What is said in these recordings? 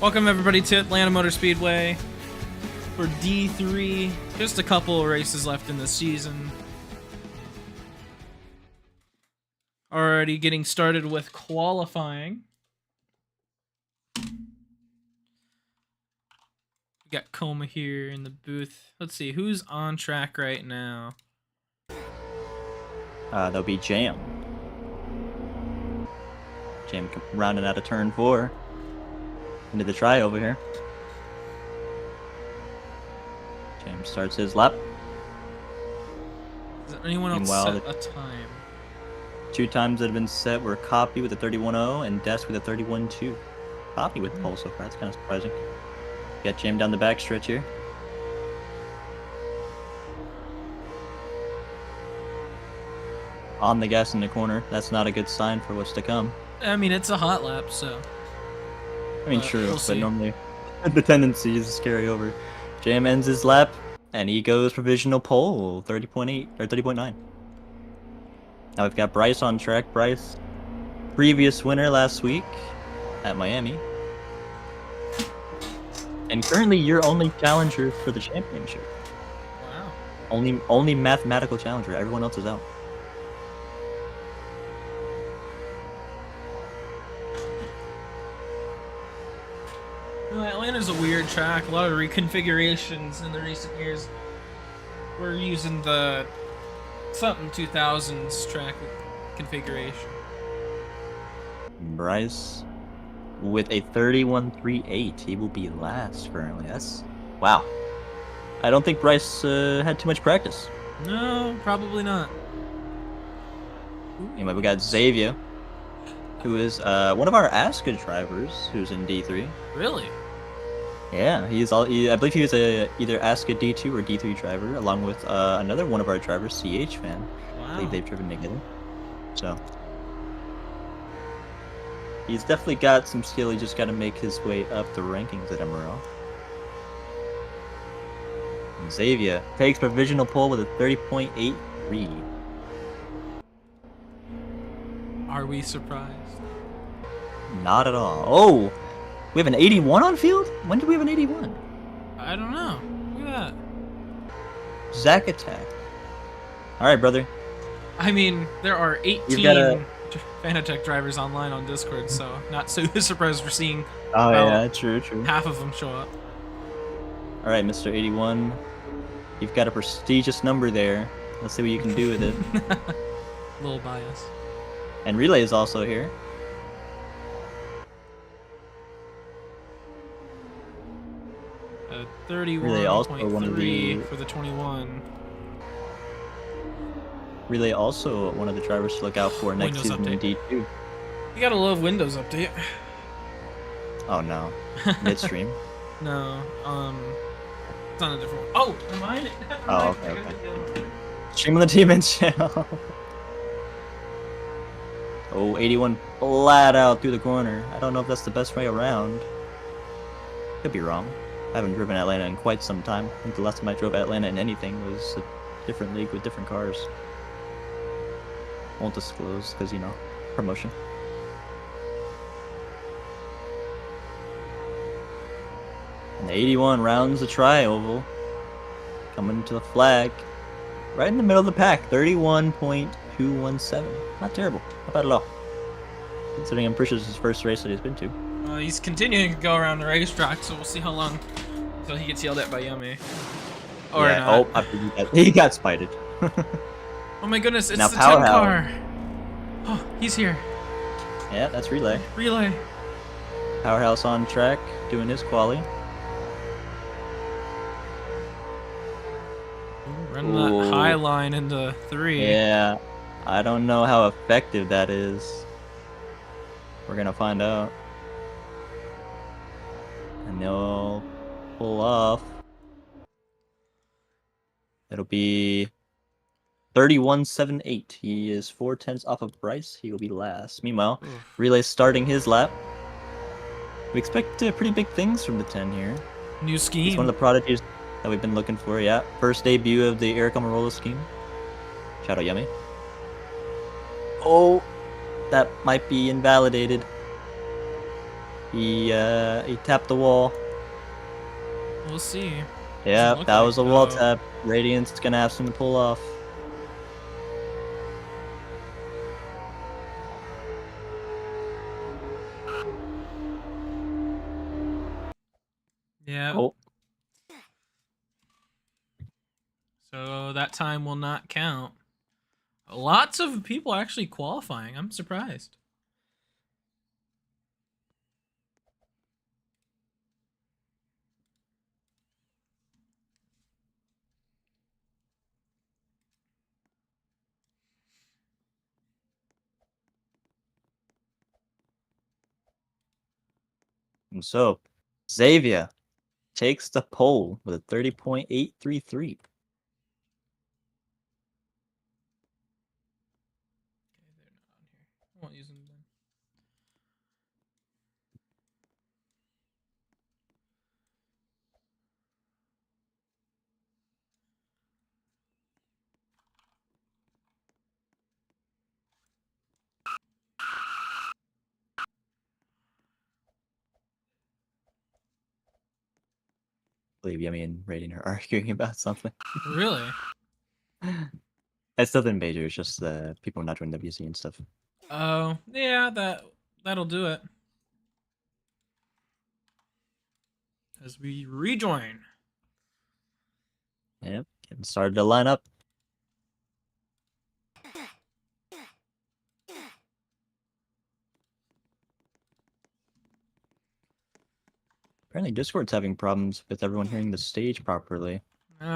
Welcome everybody to Atlanta Motor Speedway for D3. Just a couple of races left in the season. Already getting started with qualifying. We got Coma here in the booth. Let's see, who's on track right now? That'll be Jam. Jam rounding out of turn 4. Into the try over here. Jam starts his lap. Does anyone else set a time? 2 times that have been set were Copy with a 31.0 and Desk with a 31.2. Copy with the pole so far, that's kind of surprising. Got Jam down the back stretch here. On the gas in the corner. That's not a good sign for what's to come. I mean, it's a hot lap, so. I mean, true, but normally the tendency is to carry over. Jam ends his lap, and he goes provisional pole, 30.8 or 30.9. Now we've got Bryce on track. Bryce, previous winner last week at Miami, and currently your only challenger for the championship. Wow. Only mathematical challenger. Everyone else is out. Atlanta's a weird track, a lot of reconfigurations in the recent years. We're using the something 2000s track configuration. Bryce with a 31.38. He will be last currently. That's wow. I don't think Bryce had too much practice. No, probably not. Anyway, we got Xavier, who is one of our ASCA drivers, who's in D3. Really? Yeah, I believe he was either ASCA D2 or D3 driver, along with another one of our drivers, CH Fan. Wow. I believe they've driven together. So he's definitely got some skill. He just got to make his way up the rankings at MRL. And Xavier takes provisional pole with a 30.83. Are we surprised? Not at all. Oh, we have an 81 on field? When did we have an 81? I don't know. Look at that. Zack Attack. All right, brother. I mean, there are 18 Fanatec drivers online on Discord, so not so surprised we're seeing true. half of them show up. All right, Mr. 81. You've got a prestigious number there. Let's see what you can do with it. A little bias. And Relay is also here. Uh, 31.3 for the 21. Relay also one of the drivers to look out for next Windows season update. in D2. You gotta love Windows Update. Oh no, midstream. No, it's on a different one. Oh, am I? Oh, okay. Stream on the team and channel. Oh, 81 flat out through the corner. I don't know if that's the best way around. Could be wrong. I haven't driven Atlanta in quite some time. I think the last time I drove Atlanta in anything was a different league with different cars. Won't disclose because, you know, promotion. And the 81 rounds the tri-oval. Coming to the flag. Right in the middle of the pack. 31.217. Not terrible. Not bad at all. Considering I'm pretty sure this is his first race that he's been to. He's continuing to go around the racetrack, so we'll see how long until he gets yelled at by Yummy. Or yeah, not. Oh, he got spited. Oh my goodness, it's now the 10 car. Oh, he's here. Yeah, that's Relay. Relay. Powerhouse on track, doing his quali. Running that high line into 3. Yeah, I don't know how effective that is. We're gonna find out. And they'll pull off. It'll be 31.78. He is 4/10 off of Bryce. He will be last. Meanwhile, Relay's starting his lap. We expect pretty big things from the 10 here. New scheme. He's one of the prodigies that we've been looking for, yeah. First debut of the Eric Amarola scheme. Shout out Yummy. Oh, that might be invalidated. He tapped the wall. We'll see. Yeah, Look that like was a wall tap. Radiant's gonna have some to pull off. Yeah. Oh. So that time will not count. Lots of people actually qualifying. I'm surprised. And so, Xavier takes the pole with a 30.833. I won't use them then. I believe Yummy and Raiden are arguing about something. Really? It's nothing major, it's just people not joining WC and stuff. Oh, yeah, that'll do it. As we rejoin. Yep, getting started to line up. Apparently Discord's having problems with everyone hearing the stage properly.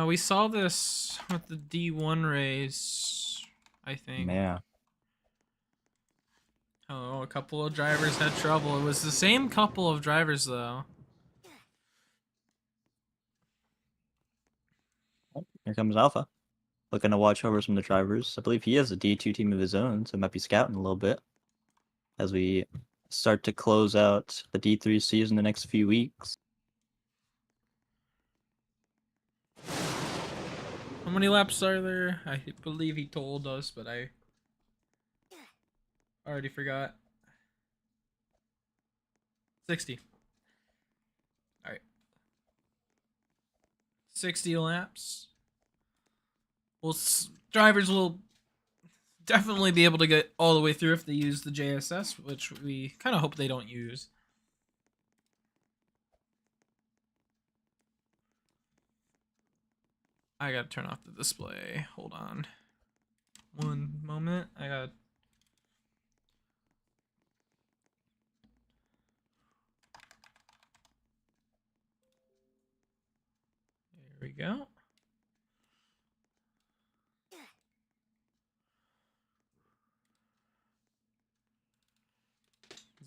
We saw this with the D1 race, I think. Yeah. Oh, a couple of drivers had trouble. It was the same couple of drivers, though. Oh, here comes Alpha. Looking to watch over some of the drivers. I believe he has a D2 team of his own, so he might be scouting a little bit as we start to close out the D3 season the next few weeks. How many laps are there? I believe he told us, but I already forgot. 60. Alright. 60 laps. Well, drivers will definitely be able to get all the way through if they use the JSS, which we kind of hope they don't use. I gotta turn off the display. Hold on. One moment. I gotta... There we go.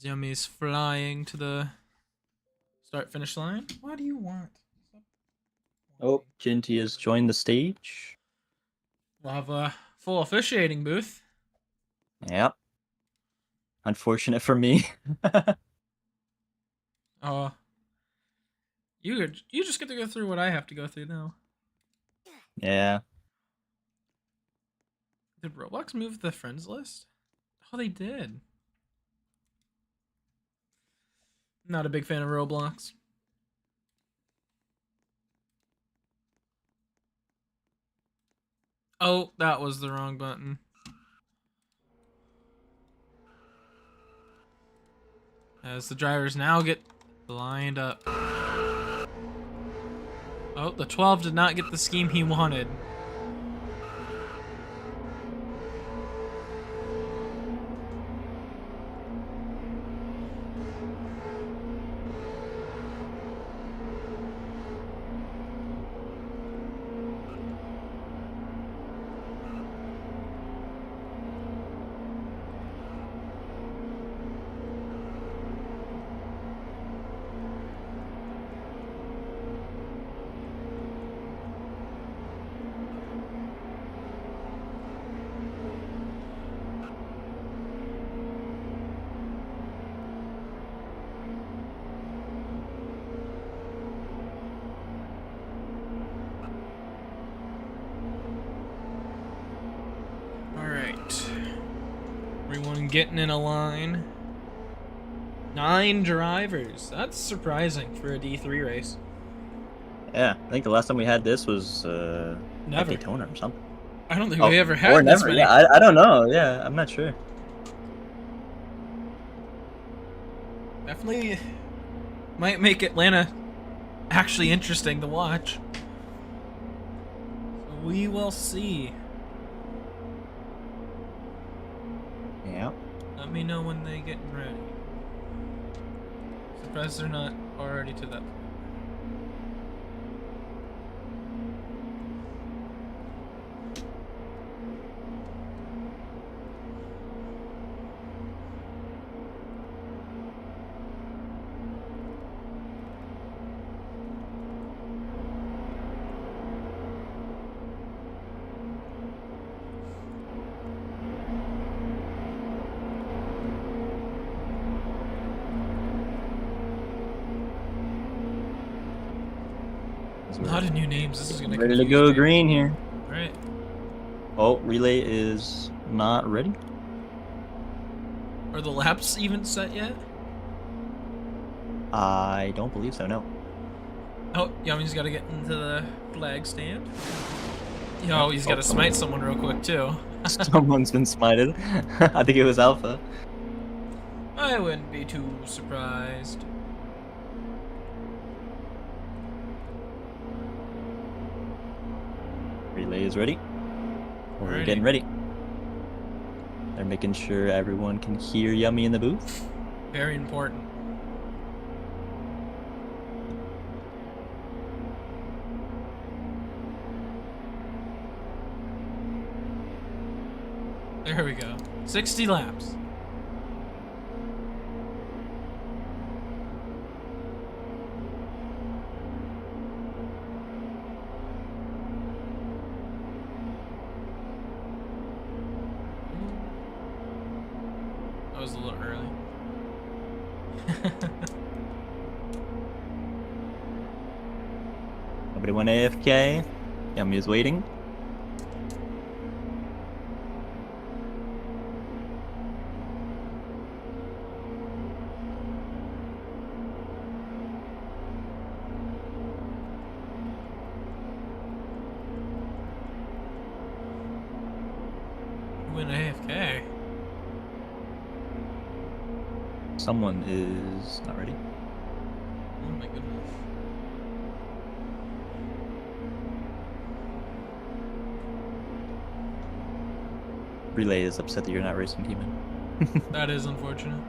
Yummy's flying to the start-finish line. What do you want? Oh, Jinty has joined the stage. We'll have a full officiating booth. Yep. Unfortunate for me. Oh, you just get to go through what I have to go through now. Yeah. Did Roblox move the friends list? Oh, they did. Not a big fan of Roblox. Oh, that was the wrong button. As the drivers now get lined up. Oh, the 12 did not get the scheme he wanted. Alright. Everyone getting in a line. 9 drivers. That's surprising for a D3 race. Yeah, I think the last time we had this was Never. Daytona or something. I don't think we ever had or this never. many. Yeah, I don't know. Yeah, I'm not sure. Definitely might make Atlanta actually interesting to watch. So we will see. Yeah. Let me know when they get ready. Surprised they're not already to that. A lot of new names. This is gonna ready to go green here. All right. Oh, relay is not ready. Are the laps even set yet? I don't believe so. No. Oh, Yummy's got to get into the flag stand. Yo, he's got to smite someone real quick too. Someone's been smited. I think it was Alpha. I wouldn't be too surprised. Relay is ready. We're Ready. getting ready. They're making sure everyone can hear Yummy in the booth. Very important. There we go. 60 laps. That was a little early. Nobody went AFK. Yummy is waiting. Who went AFK? Someone is not ready. Oh my goodness. Relay is upset that you're not racing Demon. That is unfortunate.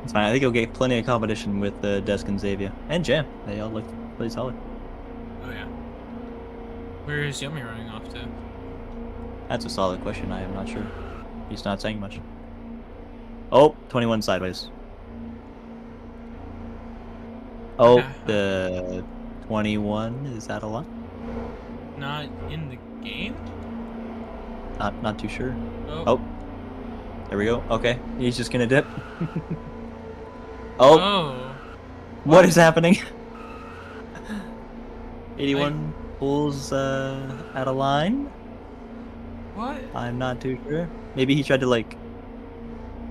It's fine. I think you'll get plenty of competition with Desk and Xavier. And Jam. They all look pretty solid. Oh yeah. Where is Yummy running off to? That's a solid question. I am not sure. He's not saying much. Oh, 21 sideways. Oh, the 21, is that a lot? Not in the game? Not too sure. Oh. There we go. Okay, he's just gonna dip. Oh. Oh. What is happening? 81 pulls out of line. What? I'm not too sure. Maybe he tried to like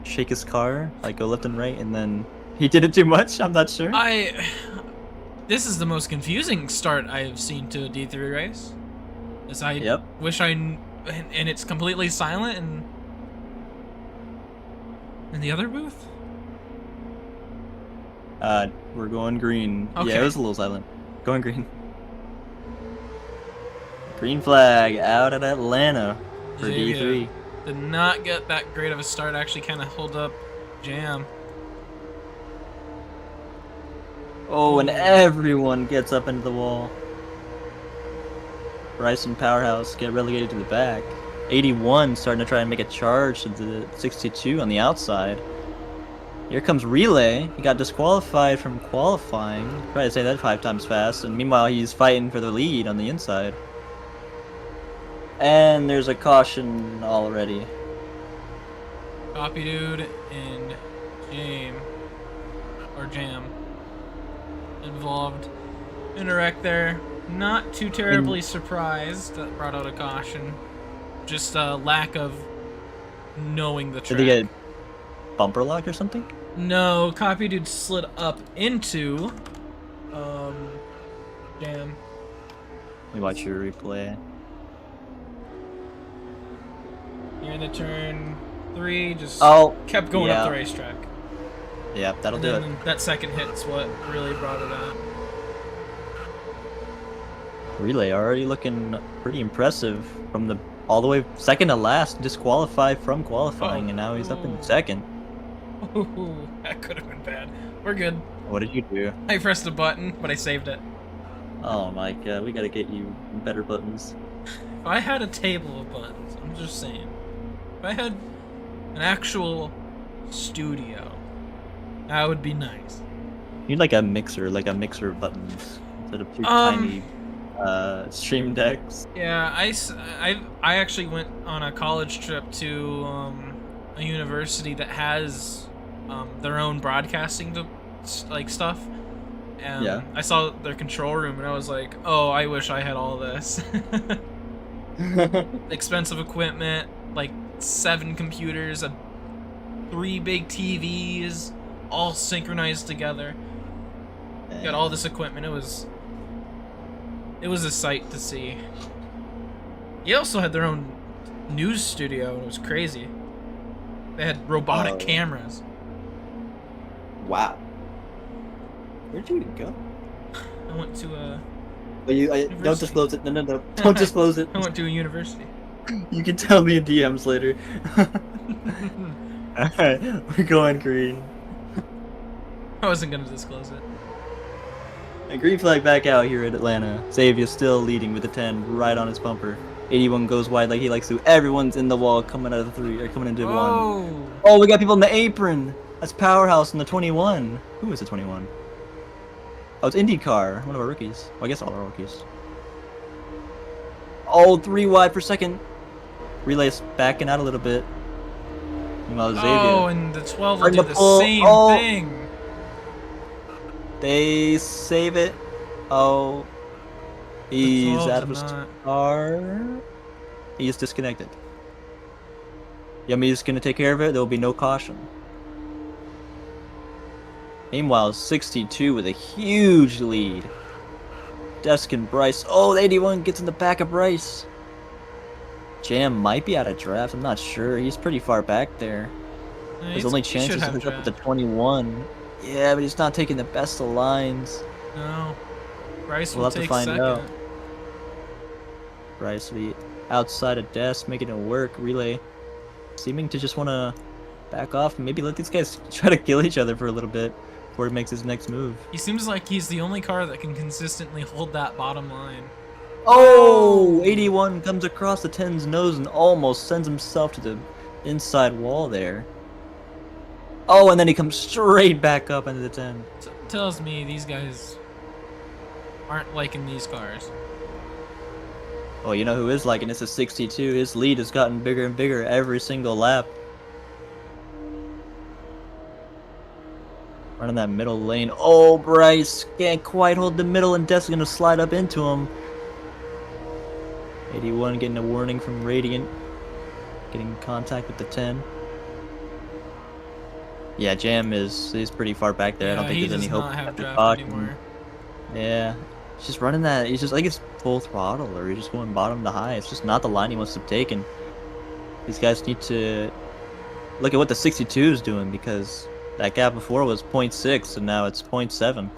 shake his car, like go left and right, and then he did it too much. I'm not sure. This is the most confusing start I've seen to a D3 race. As I wish and it's completely silent in the other booth. We're going green. Okay. Yeah, it was a little silent. Going green. Green flag out at Atlanta for D3. Did not get that great of a start. Actually, kind of hold up Jam. Oh, and everyone gets up into the wall. Bryson Powerhouse get relegated to the back. 81 starting to try and make a charge to the 62 on the outside. Here comes Relay. He got disqualified from qualifying. Try to say that 5 times fast. And meanwhile, he's fighting for the lead on the inside. And there's a caution already. Copy Dude and Jam involved in a wreck there. Not too terribly surprised that brought out a caution. Just a lack of knowing the track. bumper locked or something? No, Copy Dude slid up into Jam. Let me watch your replay. You're in the turn 3, just kept going up the racetrack. Yeah, that'll do it. That second hit's what really brought it out. Relay already looking pretty impressive from the all the way second to last, disqualified from qualifying, and now he's up in second. Ooh, that could have been bad. We're good. What did you do? I pressed a button, but I saved it. Oh my god, we gotta get you better buttons. If I had a table of buttons, I'm just saying. If I had an actual studio, that would be nice. You need like a mixer of buttons instead of two tiny stream decks. Yeah, I actually went on a college trip to a university that has their own broadcasting stuff, and yeah. I saw their control room and I was like, oh, I wish I had all this. Expensive equipment, like 7 computers, 3 big TVs, all synchronized together. Got all this equipment. It was a sight to see. They also had their own news studio, and it was crazy. They had robotic cameras. Wow. Where'd you go? I went to a... don't disclose it. No. Don't disclose it. I went to a university. You can tell me in DMs later. Alright, we're going green. I wasn't gonna disclose it. And green flag back out here at Atlanta. Xavier still leading with the 10 right on his bumper. 81 goes wide like he likes to. Everyone's in the wall coming out of the 3 or coming into 1. Oh, we got people in the apron. That's Powerhouse in the 21. Who is the 21? Oh, it's IndyCar, one of our rookies. Well, I guess all our rookies. Oh, 3 wide per second. Relay's backing out a little bit. Meanwhile, Xavier. Oh, and the 12 will do the same thing. They save it. Oh. He's out of his car. He's disconnected. Yummy's gonna take care of it. There will be no caution. Meanwhile, 62 with a huge lead. Desk and Bryce. Oh, the 81 gets in the back of Bryce. Jam might be out of draft. I'm not sure. He's pretty far back there. His only chance is to hook up with the 21. Yeah, but he's not taking the best of lines. No. Bryce will we'll have take to find second. out. Bryce will be outside of desk, making it work. Relay seeming to just want to back off and maybe let these guys try to kill each other for a little bit before he makes his next move. He seems like he's the only car that can consistently hold that bottom line. Oh! 81 comes across the 10's nose and almost sends himself to the inside wall there. Oh, and then he comes straight back up into the 10. Tells me these guys aren't liking these cars. Oh, you know who is liking this? Is 62. His lead has gotten bigger and bigger every single lap. Running that middle lane. Oh, Bryce can't quite hold the middle, and Death's gonna slide up into him. 81 getting a warning from Radiant. Getting in contact with the 10. Yeah, Jam is pretty far back there. Yeah, I don't think there's any hope of draft anymore. Yeah, he's just running that. He's just like it's full throttle, or he's just going bottom to high. It's just not the line he wants to have taken. These guys need to look at what the 62 is doing, because that gap before was 0.6 and now it's 0.7.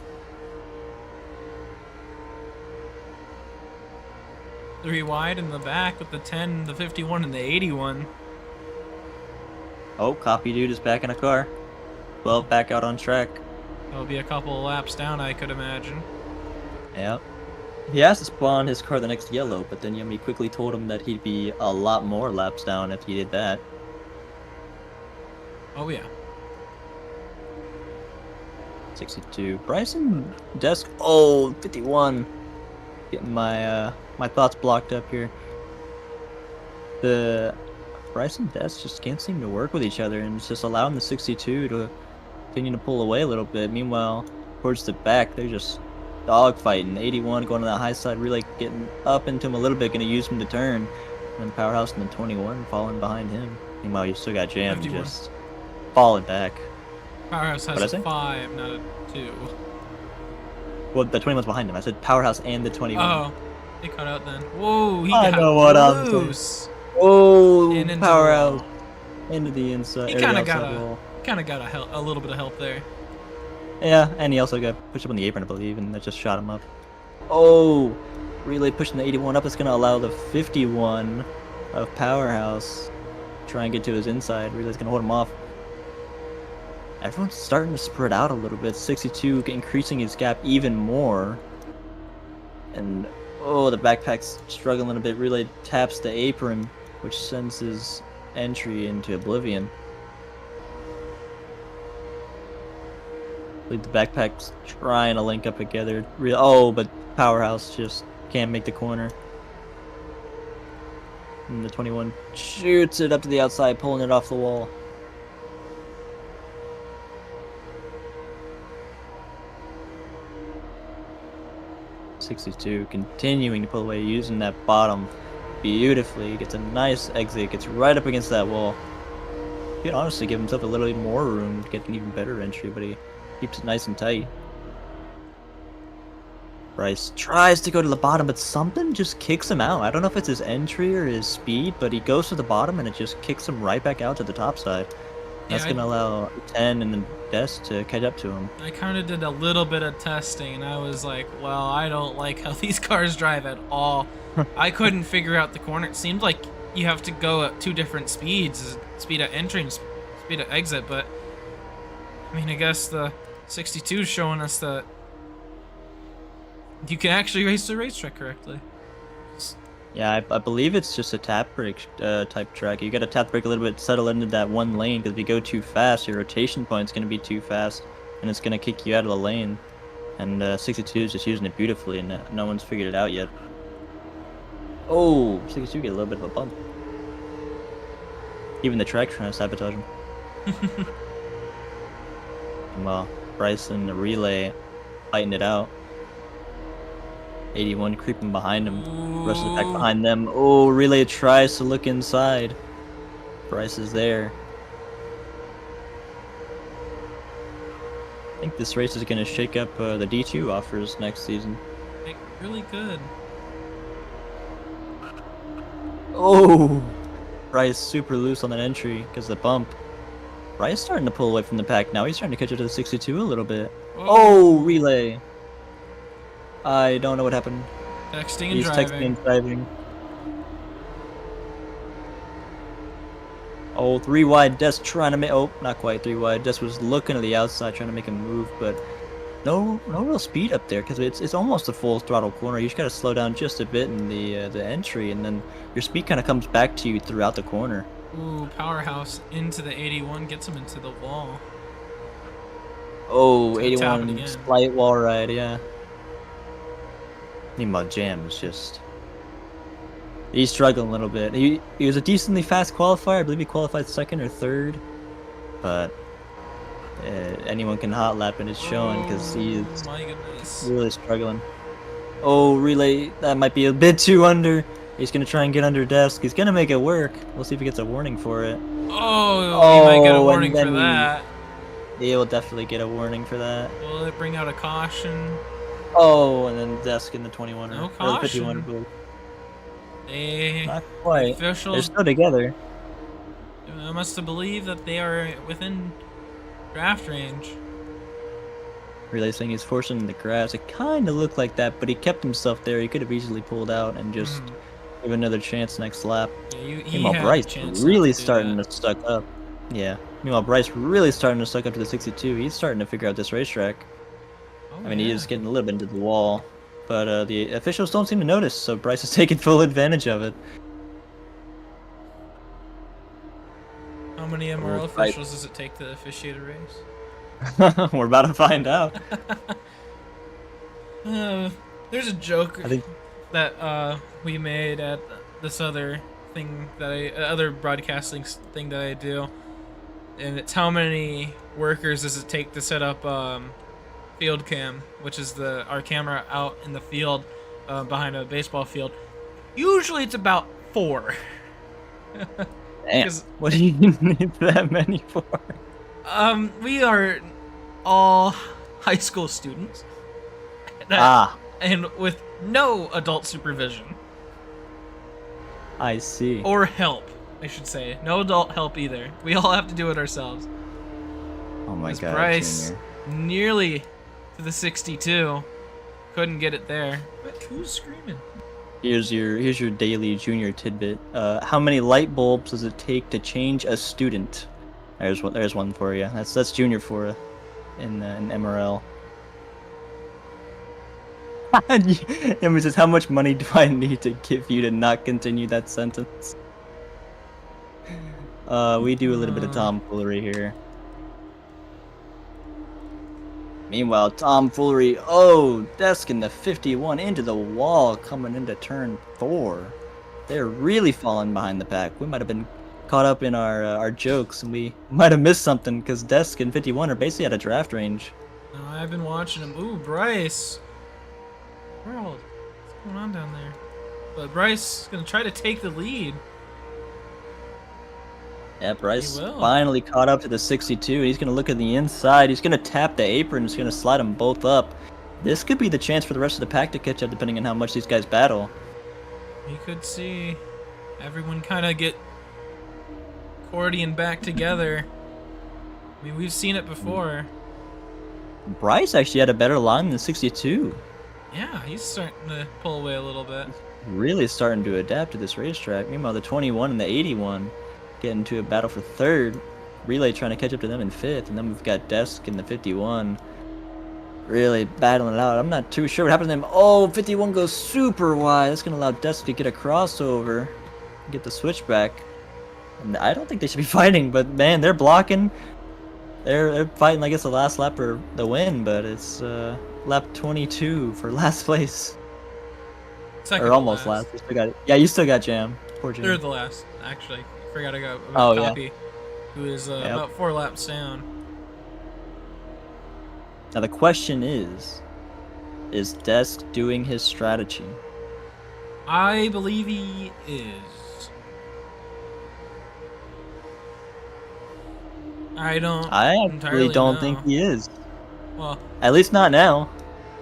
3 wide in the back with the 10, the 51, and the 81. Oh, Copy Dude is back in a car. Well, back out on track. That'll be a couple of laps down, I could imagine. Yep. He has to spawn his car the next yellow, but then Yummy quickly told him that he'd be a lot more laps down if he did that. Oh yeah. 62. Bryson Desk. Oh, 51. Getting my my thoughts blocked up here. The Bryson Desk just can't seem to work with each other, and it's just allowing the 62 to continue to pull away a little bit. Meanwhile, towards the back, they're just dogfighting. 81 going to the high side, really getting up into him a little bit, going to use him to turn. And then Powerhouse and the 21 following behind him. Meanwhile, you still got Jam 51. just... falling back. Powerhouse has a 5, not a 2. Well, the 21's behind him. I said Powerhouse and the 21. Oh, he cut out then. Whoa, he I got know what loose. Oh, And into Powerhouse the into the inside. he kind of got a little bit of help there. Yeah, and he also got pushed up on the apron, I believe, and that just shot him up. Oh, Relay pushing the 81 up. It's going to allow the 51 of Powerhouse try and get to his inside. Relay's going to hold him off. Everyone's starting to spread out a little bit. 62 increasing his gap even more. And, oh, the backpack's struggling a little bit. Relay taps the apron, which sends his entry into oblivion. The backpack's trying to link up together. Oh, but Powerhouse just can't make the corner. And the 21 shoots it up to the outside, pulling it off the wall. .62 continuing to pull away, using that bottom beautifully. Gets a nice exit, gets right up against that wall. He could honestly give himself a little bit more room to get an even better entry, but he keeps it nice and tight. Bryce tries to go to the bottom, but something just kicks him out. I don't know if it's his entry or his speed, but he goes to the bottom and it just kicks him right back out to the top side. That's going to allow 10 and then Des to catch up to him. I kind of did a little bit of testing, and I was like, well, I don't like how these cars drive at all. I couldn't figure out the corner. It seemed like you have to go at 2 different speeds, speed at entry and speed at exit, but I mean, I guess the 62 is showing us that you can actually race the racetrack correctly. Yeah, I believe it's just a tap brake type track. You got to tap brake a little bit, settle into that one lane, because if you go too fast, your rotation point's going to be too fast, and it's going to kick you out of the lane. And 62 is just using it beautifully, and no one's figured it out yet. Oh, 62 get a little bit of a bump. Even the track trying to sabotage him. Well, Bryce and the Relay fighting it out. 81 creeping behind him. The rest of the pack behind them. Oh, Relay tries to look inside. Bryce is there. I think this race is going to shake up the D2 offers next season. It really could. Oh! Bryce super loose on that entry because of the bump. Bryce starting to pull away from the pack now. He's starting to catch up to the 62 a little bit. Oh, Relay. I don't know what happened. Texting and He's driving. texting and driving. Oh, 3 wide. Des trying to make. Oh, not quite 3 wide. Des was looking to the outside, trying to make a move, but no real speed up there because it's almost a full throttle corner. You just gotta slow down just a bit in the entry, and then your speed kind of comes back to you throughout the corner. Ooh, Powerhouse into the 81, gets him into the wall. Oh, 81 slight wall ride, yeah. Meanwhile, Jam is just... He's struggling a little bit. He was a decently fast qualifier. I believe he qualified 2nd or 3rd. But anyone can hot lap and it's showing because he is really struggling. Oh, Relay, that might be a bit too under. He's going to try and get under desk. He's going to make it work. We'll see if he gets a warning for it. Oh, he might get a warning for that. He'll definitely get a warning for that. Will it bring out a caution? Oh, and then desk in the 21 no or caution. the 51 blue. Not quite. Officials, they're still together. I must have believed that they are within draft range. Relay saying he's forcing the grass. It kind of looked like that, but he kept himself there. He could have easily pulled out and just give another chance next lap. Yeah, Meanwhile, Bryce really starting to stuck up. Yeah. Meanwhile, Bryce really starting to stuck up to the 62. He's starting to figure out this racetrack. I mean, he is getting a little bit into the wall, but the officials don't seem to notice, so Bryce is taking full advantage of it. How many MRL officials does it take to officiate a race? We're about to find out. There's a joke that we made at this other thing that other broadcasting thing that I do, and it's how many workers does it take to set up field cam, which is our camera out in the field behind a baseball field. Usually it's about 4. Damn. What do you need that many for? We are all high school students. And with no adult supervision. I see. Or help, I should say. No adult help either. We all have to do it ourselves. Oh my god, Bryce, Junior. nearly to the 62. Couldn't get it there. But who's screaming? Here's your daily Junior tidbit. How many light bulbs does it take to change a student? There's one for you. That's Junior for in MRL. It says, how much money do I need to give you to not continue that sentence? We do a little bit of tomfoolery here. Meanwhile, tomfoolery. Oh, desk in the 51 into the wall, coming into turn 4. They're really falling behind the pack. We might have been caught up in our jokes, and we might have missed something because desk and 51 are basically at a draft range. No, I've been watching him. Ooh, Bryce. World, what's going on down there? But Bryce is gonna try to take the lead. Yeah, Bryce finally caught up to the 62. He's going to look at the inside. He's going to tap the apron. He's going to slide them both up. This could be the chance for the rest of the pack to catch up, depending on how much these guys battle. You could see everyone kind of get accordion back together. I mean, we've seen it before. Bryce actually had a better line than 62. Yeah, he's starting to pull away a little bit. Really starting to adapt to this racetrack. Meanwhile, the 21 and the 81 get into a battle for 3rd. Relay trying to catch up to them in 5th. And then we've got Desk in the 51. Really battling it out. I'm not too sure what happened to them. Oh, 51 goes super wide. That's going to allow Desk to get a crossover. Get the switchback. And I don't think they should be fighting, but man, they're blocking. They're fighting like it's the last lap for the win, but it's lap 22 for last place. Second or almost last. You still got it. Yeah, you still got Jam. Poor Jam. Third the last, actually. Forgot to go about Copy, yeah. Who is about 4 laps down. Now the question is Desk doing his strategy? I believe he is. I actually don't think he is. Well, at least not now.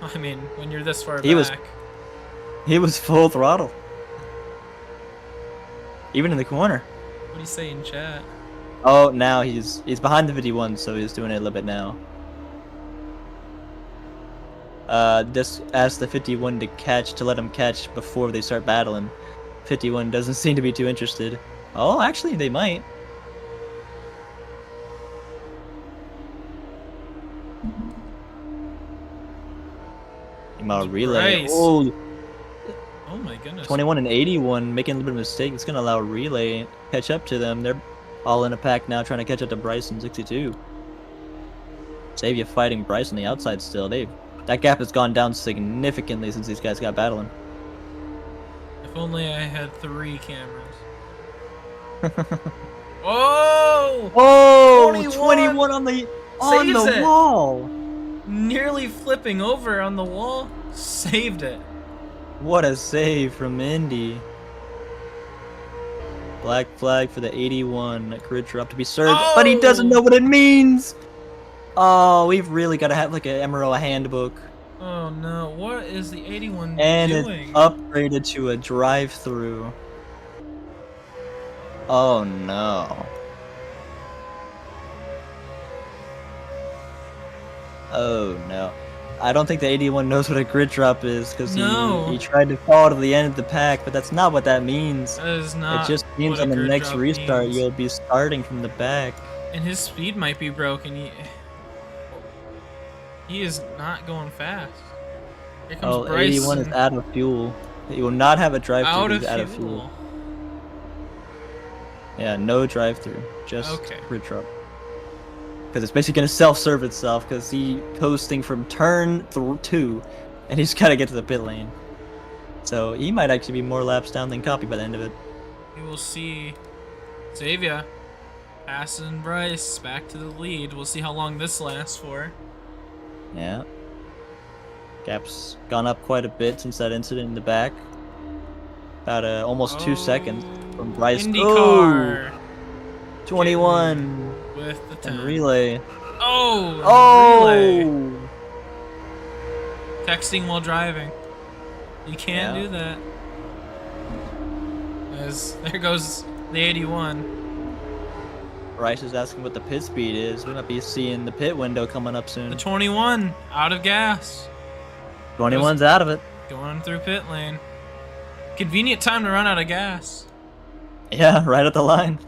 I mean, when you're this far back. He was full throttle. Even in the corner. What do you say in chat? Oh, now he's behind the 51, so he's doing it a little bit now. This asks the 51 to let him catch before they start battling. 51 doesn't seem to be too interested. Oh, actually, they might. Relay. Oh my goodness. 21 and 81 making a little bit of a mistake. It's gonna allow Relay to catch up to them. They're all in a pack now, trying to catch up to Bryce and 62. Savia fighting Bryce on the outside still. That gap has gone down significantly since these guys got battling. If only I had 3 cameras. Oh! Oh! 21 on the wall. Nearly flipping over on the wall. Saved it. What a save from Indy. Black flag for the 81. Grid drop to be served, but he doesn't know what it means. Oh, we've really got to have like an MRL handbook. Oh no, what is the 81 doing? And it's upgraded to a drive-through. Oh no. Oh no. I don't think the 81 knows what a grid drop is, because he tried to fall to the end of the pack, but that's not what that means. That is not. It just means on the next restart you'll be starting from the back. And his speed might be broken. He is not going fast. Here comes Bryce. 81 is out of fuel. He will not have a drive-through. He's out of fuel. Yeah, no drive-through. Just grid drop. Because it's basically going to self-serve itself, because he's coasting from turn 2, and he's got to get to the pit lane. So he might actually be more laps down than Copy by the end of it. We will see. Xavier passing Bryce back to the lead. We'll see how long this lasts for. Yeah. Gap's gone up quite a bit since that incident in the back. About almost 2 seconds from Bryce. IndyCar. 21. with the 10. And relay. Oh! Oh! Relay. Texting while driving. You can't do that. As there goes the 81. Bryce is asking what the pit speed is. We might be seeing the pit window coming up soon. The 21 out of gas. 21's out of it. Going through pit lane. Convenient time to run out of gas. Yeah, right at the line.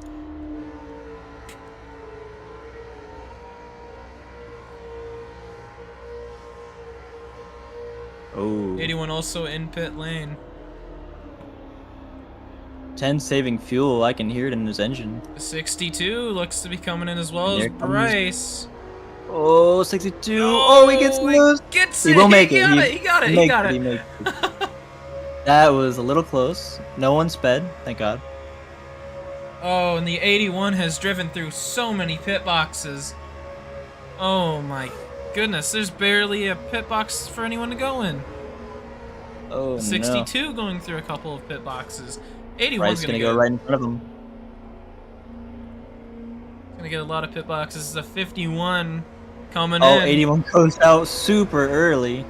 Oh. 81 also in pit lane. 10 saving fuel. I can hear it in his engine. 62 looks to be coming in as well as Bryce. Oh, 62. Oh, he gets loose. He will make it. He got it. He got it. That was a little close. No one sped, thank God. Oh, and the 81 has driven through so many pit boxes. Oh my goodness, there's barely a pit box for anyone to go in. Oh, 62 going through a couple of pit boxes. 81's gonna go right in front of him. Gonna get a lot of pit boxes. This is a 51 coming in. Oh, 81 goes out super early.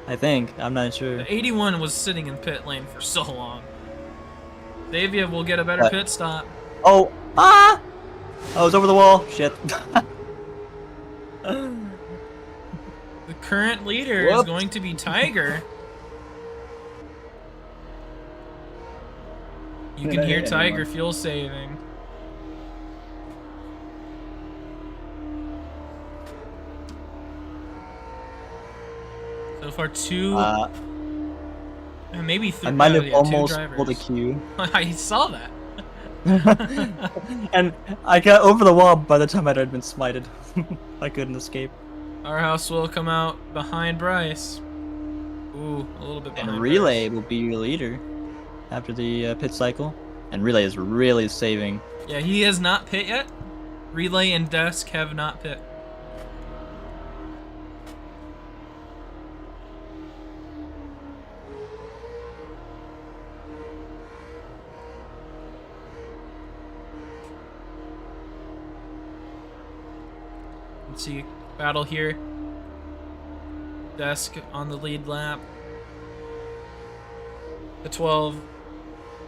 I think. I'm not sure. The 81 was sitting in pit lane for so long. Davia will get a better pit stop. Oh! Ah! I was over the wall. Shit. The current leader is going to be Tiger. You can hear Tiger fuel saving. So far, maybe three. I might have almost pulled a Q. I saw that. And I got over the wall by the time I'd been smited. I couldn't escape. Our house will come out behind Bryce. Ooh, a little bit behind. And Relay will be your leader after the pit cycle. And Relay is really saving. Yeah, he has not pit yet. Relay and Desk have not pit. Let's see, battle here. Desk on the lead lap. The 12,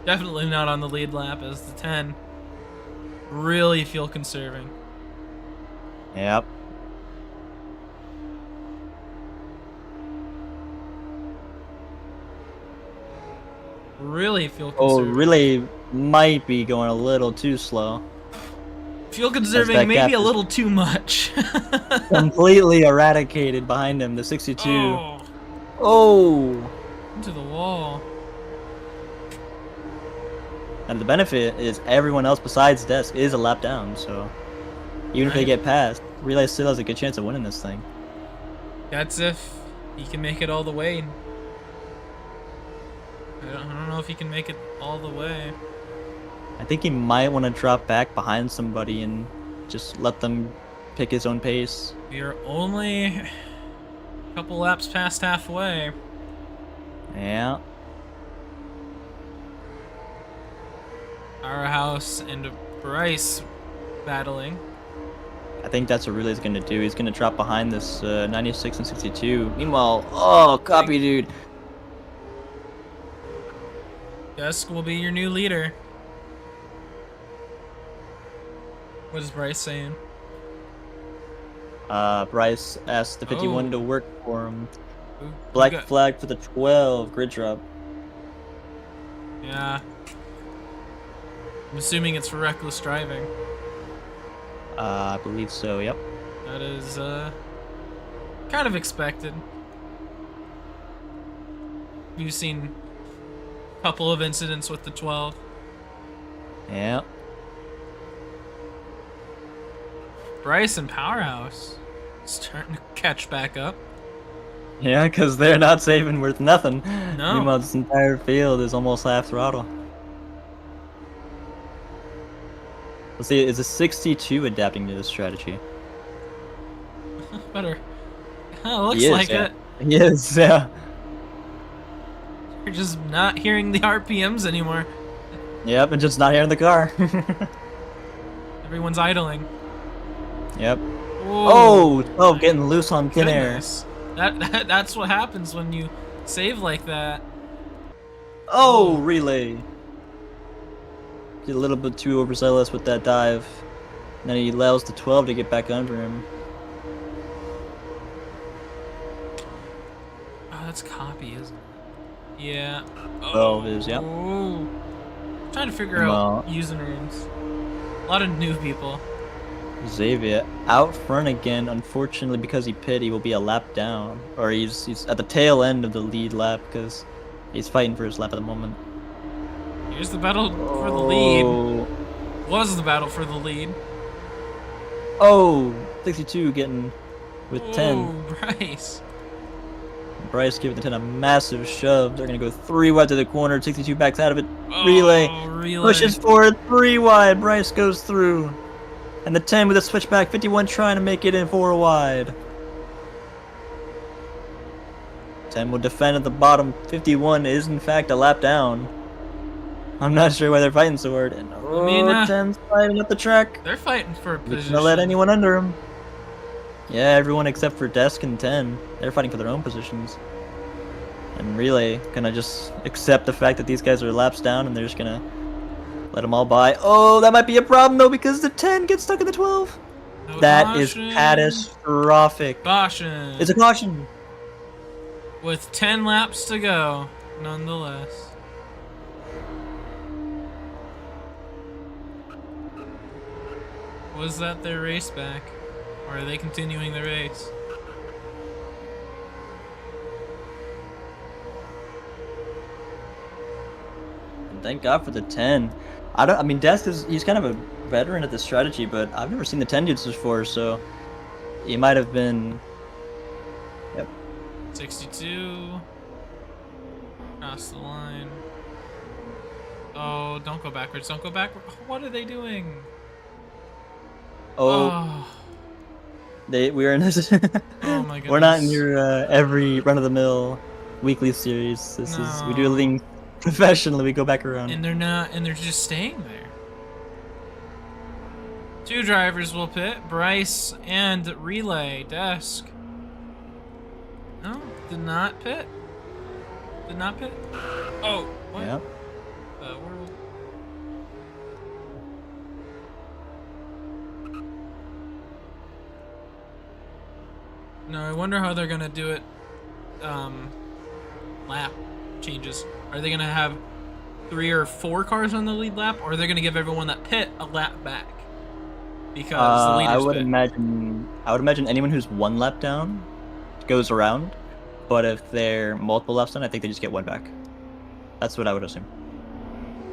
definitely not on the lead lap as the 10. Really fuel conserving. Yep. Really fuel conserving. Oh, Relay might be going a little too slow. Fuel conserving maybe a little too much. Completely eradicated behind him, the 62. Oh! Into the wall. And the benefit is everyone else besides Desk is a lap down, so even if they get past, Relay still has a good chance of winning this thing. That's if he can make it all the way. I don't know if he can make it all the way. I think he might want to drop back behind somebody and just let them pick his own pace. We are only a couple laps past halfway. Yeah. Our house and Bryce battling. I think that's what Relay's going to do. He's going to drop behind this 96 and 62. Meanwhile, oh, copy, dude. Desk will be your new leader. What is Bryce saying? Bryce asked the 51 to work for him. Ooh, Black flag for the 12, grid drop. Yeah. I'm assuming it's for reckless driving. I believe so, yep. That is, kind of expected. You've seen a couple of incidents with the 12. Yeah. Bryce and Powerhouse starting to catch back up. Yeah, because they're not saving worth nothing. No. Meanwhile, this entire field is almost half throttle. Let's see, is a 62 adapting to this strategy? Better. Looks like it. He is, yeah. You're just not hearing the RPMs anymore. Yep, and just not hearing the car. Everyone's idling. Yep. Ooh, Oh, getting loose on thin air. That's what happens when you save like that. Oh, relay. Get a little bit too overzealous with that dive. And then he allows the 12 to get back under him. Oh, that's copy, isn't it? Yeah. Oh, it is, yeah. Trying to figure out usernames. A lot of new people. Xavier out front again. Unfortunately, because he pit, he will be a lap down, or he's at the tail end of the lead lap because he's fighting for his lap at the moment. Here's the battle for the lead. Was the battle for the lead. Oh, 62 getting with 10. Bryce. Bryce giving the 10 a massive shove. They're gonna go 3 wide to the corner. 62 backs out of it. Relay pushes forward 3 wide. Bryce goes through. And the 10 with a switchback, 51 trying to make it in 4 wide. 10 will defend at the bottom. 51 is in fact a lap down. I'm not sure why they're fighting so hard. And 10's fighting up the track. They're fighting for a position. Not let anyone under him. Yeah, everyone except for Desk and 10. They're fighting for their own positions. And Relay gonna just accept the fact that these guys are laps down and they're just gonna let them all by. Oh, that might be a problem though because the 10 gets stuck in the 12. No that is catastrophic. Caution. It's a caution. With 10 laps to go, nonetheless. Was that their race back? Or are they continuing the race? And thank God for the 10. I mean, Desk he's kind of a veteran at this strategy, but I've never seen the 10 dudes before, so he might have been. Yep. 62. Cross the line. Oh, don't go backwards. Don't go backwards. What are they doing? Oh. We're in this. Oh my goodness. We're not in your every run-of-the-mill weekly series. This is we do a thing professionally. We go back around. And they're not, and they're just staying there. 2 drivers will pit: Bryce and Relay. Desk. No, did not pit. Did not pit. Oh, what? Yeah. No, I wonder how they're gonna do it. Lap changes. Are they gonna have 3 or 4 cars on the lead lap, or are they gonna give everyone that pit a lap back? Because the leaders I would imagine anyone who's 1 lap down goes around, but if they're multiple laps down, I think they just get 1 back. That's what I would assume.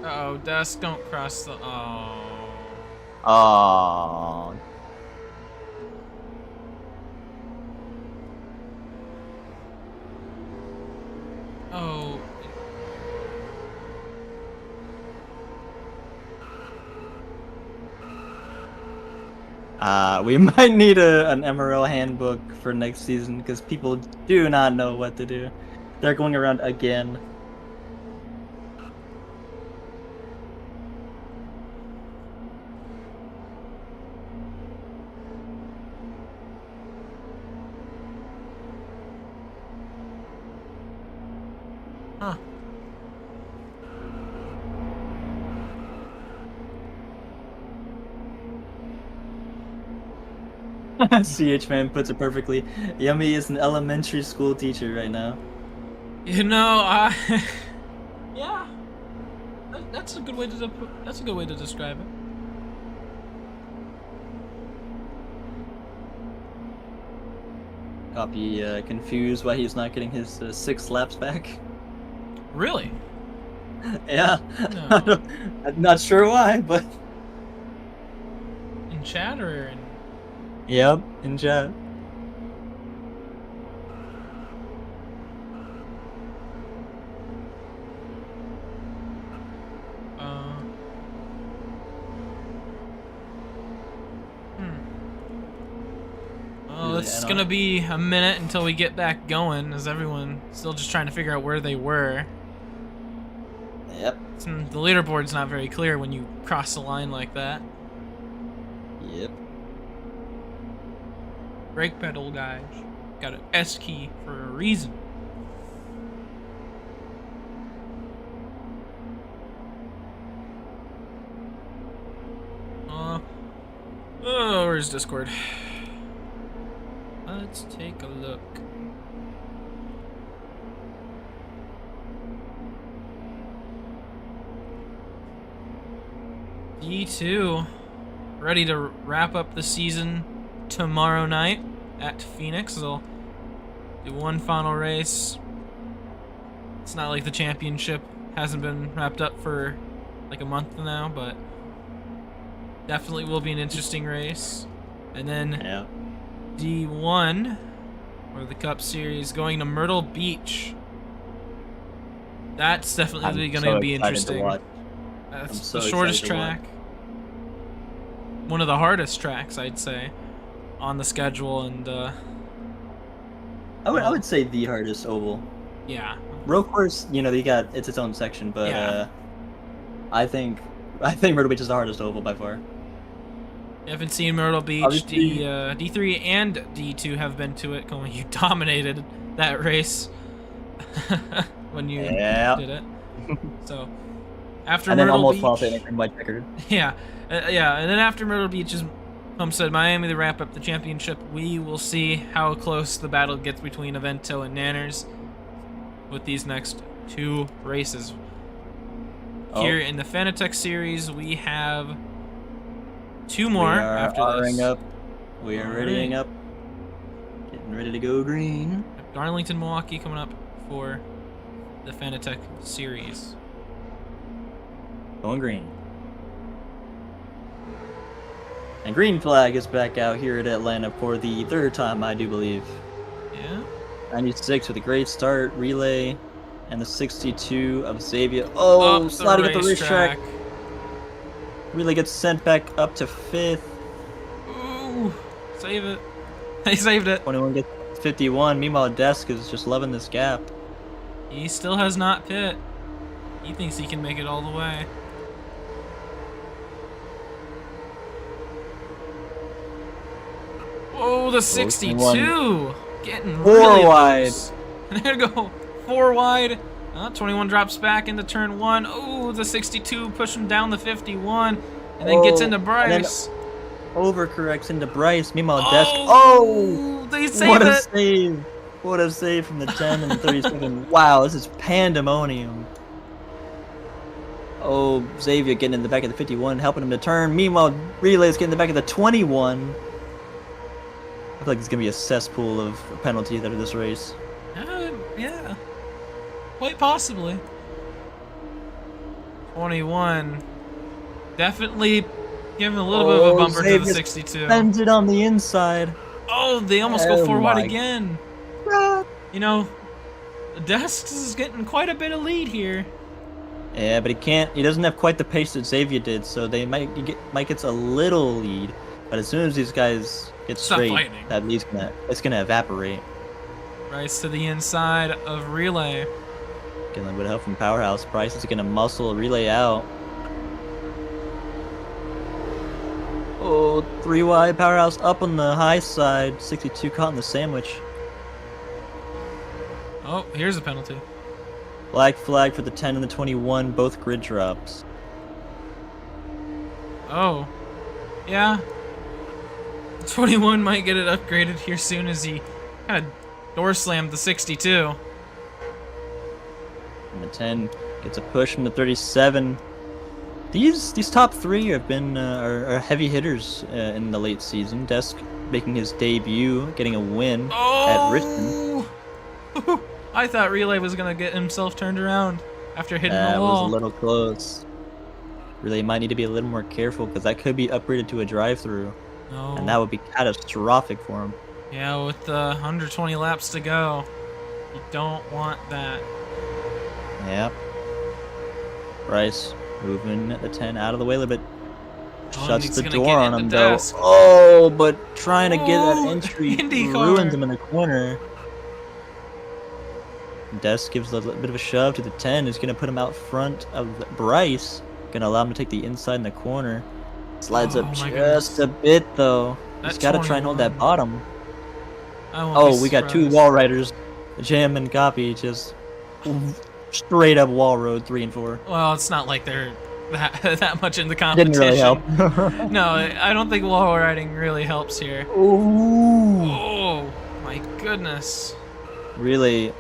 Uh-oh, Desk, don't cross the. Oh. Oh. We might need an MRL handbook for next season because people do not know what to do. They're going around again. Huh. CH Man puts it perfectly. Yummy is an elementary school teacher right now. You know, yeah, that's a good way to describe it. Copy confused why he's not getting his 6 laps back. Really? Yeah. No. I'm not sure why, but in chat or in... Yep, in chat. Well, it's gonna be a minute until we get back going, as everyone still just trying to figure out where they were. Yep. The leaderboard's not very clear when you cross the line like that. Yep. Brake pedal, guys. Got an S key for a reason. Oh, where's Discord? Let's take a look. D2 ready to wrap up the season tomorrow night at Phoenix. They'll do one final race. It's not like the championship hasn't been wrapped up for like a month now, but definitely will be an interesting race. And then D1, or the Cup Series, going to Myrtle Beach. That's definitely going to be interesting. That's the shortest track. One of the hardest tracks, I'd say, on the schedule, and I would say the hardest oval. Yeah. Road course, you know, it's its own section, but yeah. I think Myrtle Beach is the hardest oval by far. You haven't seen Myrtle Beach. D3 and D2 have been to it. You dominated that race when you did it. So after and Myrtle then Beach, almost lost in my record. Yeah, yeah, and then after Myrtle Beach is Homestead Miami to wrap up the championship. We will see how close the battle gets between Avento and Nanners with these next two races. Here in the Fanatec series, we have two more after this. We are readying up. Getting ready to go green. Darlington, Milwaukee coming up for the Fanatec series. Going green. And green flag is back out here at Atlanta for the third time, I do believe. Yeah. 96 with a great start, relay, and the 62 of Xavier. Oh, sliding up the racetrack. Relay gets sent back up to 5th. Ooh, save it. He saved it. 21 gets 51. Meanwhile, Desk is just loving this gap. He still has not pit. He thinks he can make it all the way. Oh, the 62 getting really wide. Loose. There you go, 4 wide. 21 drops back into turn 1. Oh, the 62 pushing down the 51, and then gets into Bryce. Overcorrects into Bryce. Meanwhile, Desk. They saved what a it. save! What a save from the 10 and the 37. Wow, this is pandemonium. Oh, Xavier getting in the back of the 51, helping him to turn. Meanwhile, Relay's getting in the back of the 21. I feel like it's going to be a cesspool of penalties out of this race. Yeah. Quite possibly. 21. Definitely giving a little bit of a bumper to the 62. Sends it on the inside. Oh, they almost go 4 wide again. God. You know, Desks is getting quite a bit of lead here. Yeah, but he doesn't have quite the pace that Xavier did, so they might get a little lead. But as soon as these guys get straight, that lead's gonna evaporate. Bryce to the inside of Relay. Getting a little bit of help from Powerhouse. Bryce is gonna muscle Relay out. Oh, 3 wide. Powerhouse up on the high side. 62 caught in the sandwich. Oh, here's a penalty. Black flag for the 10 and the 21, both grid drops. Oh, yeah. 21 might get it upgraded here soon as he kind of door slammed the 62. And the 10 gets a push from the 37. These top 3 have been are heavy hitters in the late season. Desk making his debut, getting a win at Richmond. I thought Relay was gonna get himself turned around after hitting the wall. That was a little close. Relay might need to be a little more careful because that could be upgraded to a drive-through. Oh. And that would be catastrophic for him. Yeah, with 120 laps to go, you don't want that. Yep. Bryce moving the 10 out of the way a little bit. Shuts the door on him though. Oh, but trying to get that entry ruins him in the corner. Desk gives a bit of a shove to the 10, who's going to put him out front of Bryce. Going to allow him to take the inside in the corner. Slides up just a bit, though. He's got to try and hold that bottom. Oh, we got two wall riders, Jam and Goppy, just straight up wall road 3 and 4. Well, it's not like they're that much in the competition. Didn't really help. No, I don't think wall riding really helps here. Ooh. Oh my goodness. Really,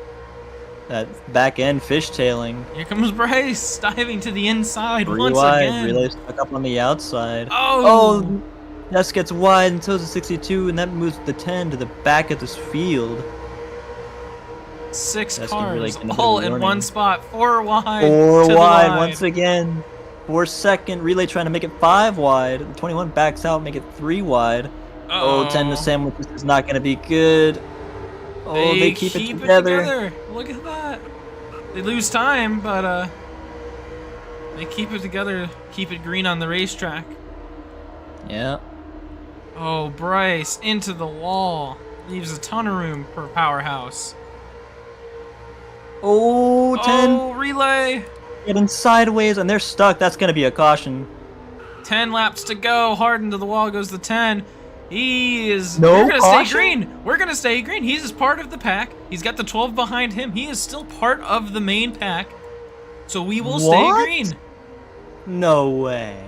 that back end fishtailing. Here comes Bryce diving to the inside once again. Really stuck up on the outside. Oh. Ness gets wide and so does the 62, and that moves the 10 to the back of this field. 6 cars, all in one spot. 4 wide. 4 wide once again. 4 second relay trying to make it 5 wide. The 21 backs out, make it 3 wide. Oh, 10 to sandwich. This is not going to be good. Oh, they keep it together. Look at that. They lose time, but they keep it together. Keep it green on the racetrack. Yeah. Oh, Bryce into the wall. Leaves a ton of room for Powerhouse. Oh, 10. Oh, relay. Getting sideways, and they're stuck. That's going to be a caution. 10 laps to go. Hard into the wall goes the 10. He is... No We're going to caution? stay green. We're going to stay green. He's part of the pack. He's got the 12 behind him. He is still part of the main pack. So we will stay green. No way.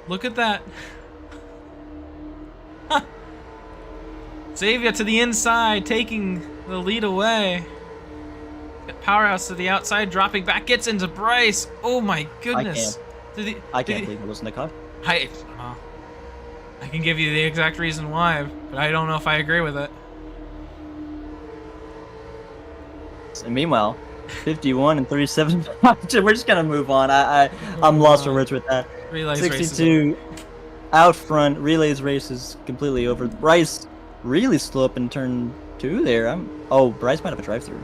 Look at that. Huh. Xavier to the inside, taking the lead away. Powerhouse to the outside, dropping back, gets into Bryce. Oh my goodness. I can't believe it wasn't a cut. I can give you the exact reason why, but I don't know if I agree with it. And meanwhile, 51 and 37. We're just gonna move on. I'm lost for words with that. Relays 62 out front. Relays race is completely over. Bryce really slow up in turn 2 there. Oh, Bryce might have a drive-through.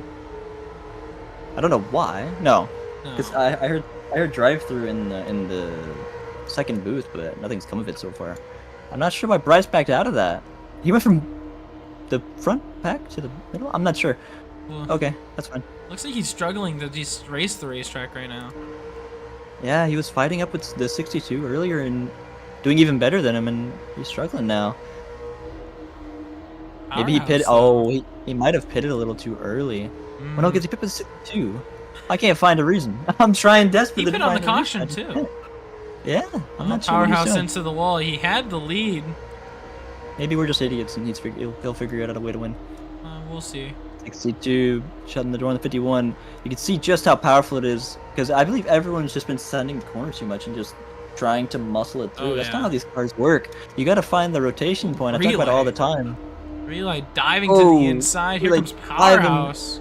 I don't know why. No, because I heard drive-through in the second booth, but nothing's come of it so far. I'm not sure why Bryce backed out of that. He went from the front pack to the middle. I'm not sure. Well, okay, that's fine. Looks like he's struggling to just race the racetrack right now. Yeah, he was fighting up with the 62 earlier and doing even better than him, and he's struggling now. Maybe he pitted. Oh, he might have pitted a little too early. Well, no, because he pitted with 62. I can't find a reason. I'm trying desperately. He pit on the caution too. Yeah, I'm not sure. Powerhouse into the wall. He had the lead. Maybe we're just idiots, and he'll figure out a way to win. We'll see. 62 shutting the door on the 51. You can see just how powerful it is, because I believe everyone's just been sending the corner too much and just trying to muscle it through. That's not how these cars work. You got to find the rotation point. I talk about it all the time. Relay diving to the inside. Here comes Powerhouse.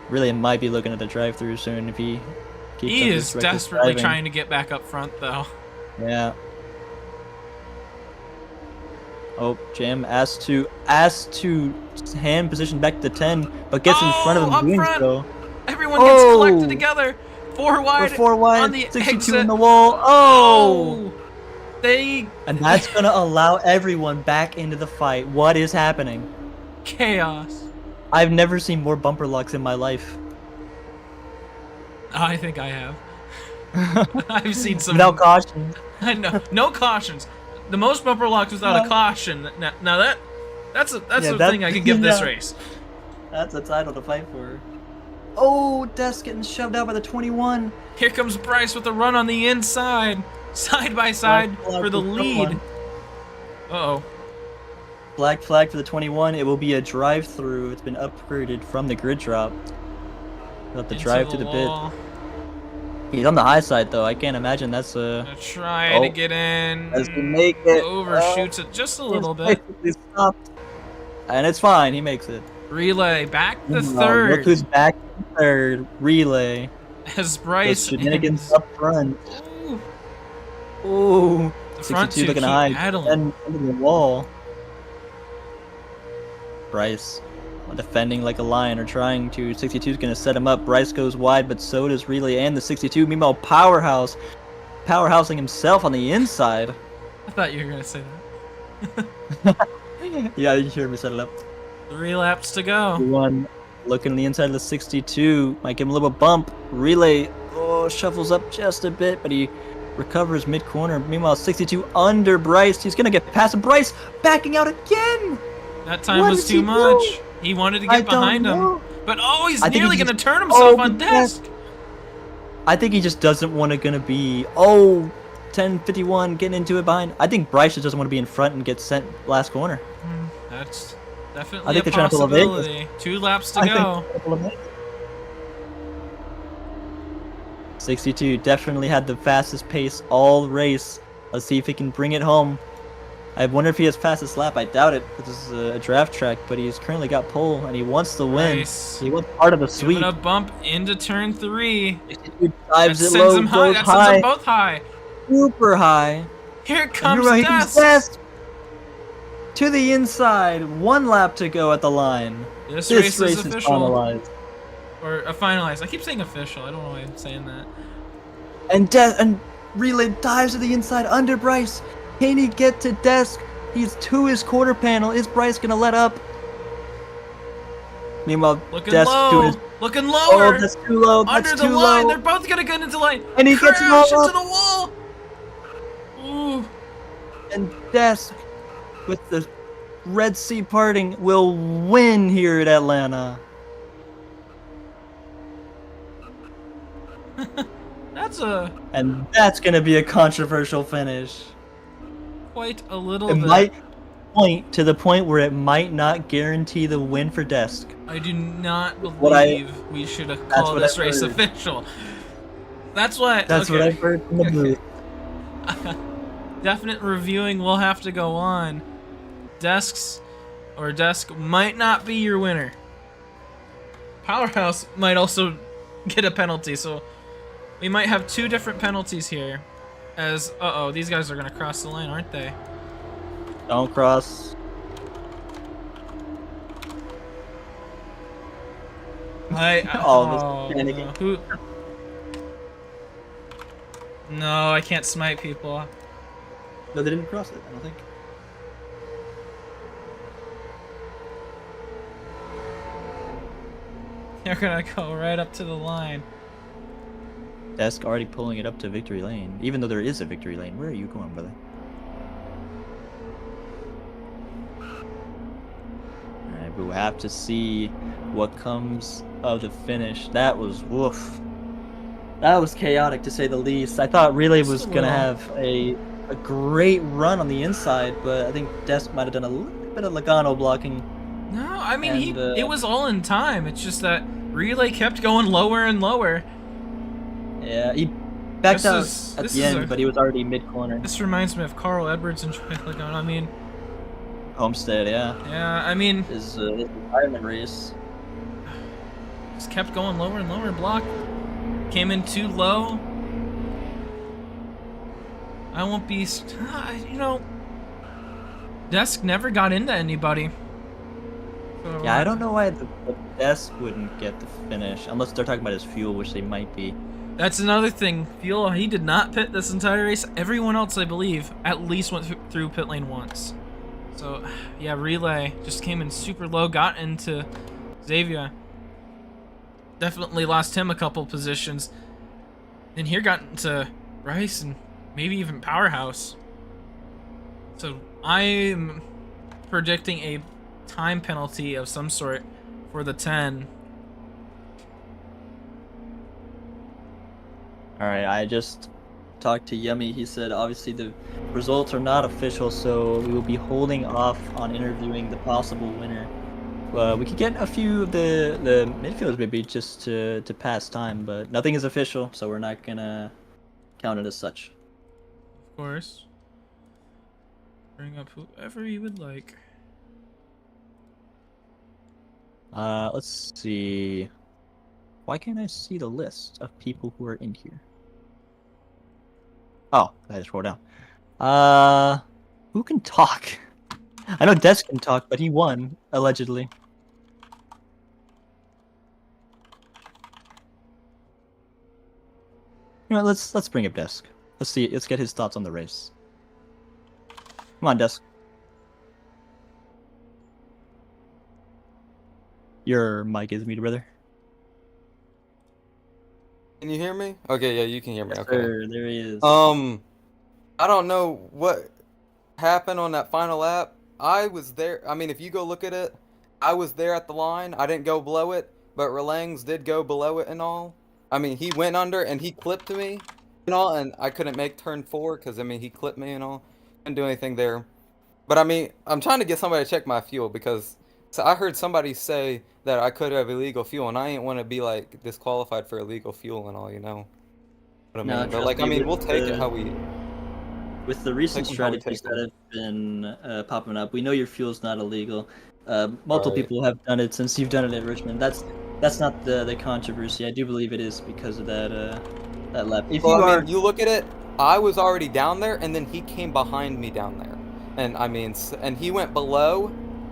Really might be looking at the drive-through soon if he keeps He is desperately trying to get back up front, though. Yeah. Oh, Jam asked to hand position back to 10, but gets in front of him doing so. Everyone gets collected together. 4 wide. 4 wide. On the 62 exit. in the wall. Oh. And that's gonna allow everyone back into the fight. What is happening? Chaos. I've never seen more bumper locks in my life. I think I have. I've seen some. Without caution. I know. No cautions. The most bumper locks without a caution. Now that's the thing I can give this race. That's a title to fight for. Oh, Des getting shoved out by the 21. Here comes Bryce with a run on the inside. Side by side for the lead. Uh-oh. Black flag for the 21. It will be a drive-through. It's been upgraded from the grid drop. We'll have to drive to the pit. He's on the high side, though. I can't imagine that's a... Try to get in. Does he make it? Overshoots it just a little bit. Stopped. And it's fine. He makes it. Relay back to third. Look who's back to third. Relay. As Bryce... Shenanigans up front. Ooh. The front 62 looking high. And into the wall. Bryce defending like a lion, or trying to. 62 is going to set him up. Bryce goes wide, but so does Relay and the 62. Meanwhile, powerhousing himself on the inside. I thought you were going to say that. Yeah, you heard me set it up. 3 laps to go. One looking on the inside of the 62. Might give him a little bump. Relay shuffles up just a bit, but he recovers mid-corner. Meanwhile, 62 under Bryce. He's going to get past Bryce, backing out again. That time was too much. He wanted to get behind him. But oh, he's nearly going to turn himself on Desk. I think he just doesn't want to be, 10:51 getting into it behind. I think Bryce just doesn't want to be in front and get sent last corner. That's definitely a possibility. 2 laps to go. 62 definitely had the fastest pace all race. Let's see if he can bring it home. I wonder if he has fastest lap. I doubt it. This is a draft track, but he's currently got pole and he wants to win. Nice. He wants part of the sweep. Giving a bump into turn 3. Dives it low, him high. That sends them both high. Super high. Here comes Desk. To the inside. 1 lap to go at the line. This race is official. Finalized. Or finalized. I keep saying official. I don't know why I'm saying that. And Relay dives to the inside under Bryce. Can he get to Desk? He's to his quarter panel. Is Bryce gonna let up? Meanwhile, looking low. Looking lower. Oh, that's too low. Under the line. They're both gonna get into the line. And he gets it all into the wall. Ooh. And Desk, with the Red Sea parting, will win here at Atlanta. And that's gonna be a controversial finish. Quite a little bit. It might point to the point where it might not guarantee the win for Desk. I do not believe we should have called this race official. That's what. That's what I've heard from the booth. Definite reviewing will have to go on. Desk might not be your winner. Powerhouse might also get a penalty, so we might have 2 different penalties here. As these guys are gonna cross the line, aren't they? Don't cross. Who? No, I can't smite people. No, they didn't cross it, I don't think. They're gonna go right up to the line. Desk already pulling it up to victory lane, even though there is a victory lane. Where are you going, brother? Alright, but we'll have to see what comes of the finish. That was woof. That was chaotic to say the least. I thought Relay was gonna have a great run on the inside, but I think Desk might have done a little bit of Logano blocking. No, I mean it was all in time. It's just that Relay kept going lower and lower. Yeah, he backed out at the end, but he was already mid-corner. This reminds me of Carl Edwards and Troy Logano. I mean, Homestead, yeah. Yeah, I mean, his retirement race. Just kept going lower and lower. Block came in too low. I won't be, Desk never got into anybody. So, yeah, I don't know why the Desk wouldn't get the finish, unless they're talking about his fuel, which they might be. That's another thing. Fuel, he did not pit this entire race. Everyone else, I believe, at least went through pit lane once. So, yeah, Relay just came in super low, got into Xavier. Definitely lost him a couple positions. And here got into Bryce and maybe even Powerhouse. So, I'm predicting a time penalty of some sort for the 10. Alright, I just talked to Yummy. He said obviously the results are not official, so we will be holding off on interviewing the possible winner. We could get a few of the midfielders maybe just to pass time, but nothing is official, so we're not gonna count it as such. Of course. Bring up whoever you would like. Let's see. Why can't I see the list of people who are in here? Oh, I had to scroll down. Who can talk? I know Desk can talk, but he won, allegedly. You know, let's bring up Desk. Let's get his thoughts on the race. Come on, Desk. Your mic is muted, brother. Can you hear me? Okay, yeah, you can hear me. Yes, okay. Sir, there he is. I don't know what happened on that final lap. I was there. I mean, if you go look at it, I was there at the line. I didn't go below it, but Relangs did go below it and all. I mean, he went under and he clipped me and all, and I couldn't make turn 4 because, I mean, he clipped me and all. Couldn't do anything there. But, I mean, I'm trying to get somebody to check my fuel because so I heard somebody say that I could have illegal fuel, and I ain't want to be, like, disqualified for illegal fuel and all, you know what I mean? But, like, I mean, we'll take it how we... With the recent strategies that have been popping up, we know your fuel's not illegal. Multiple people have done it since you've done it at Richmond. That's not the controversy. I do believe it is because of that lap. If well, I mean, you look at it, I was already down there, and then he came behind me down there. And, I mean, and he went below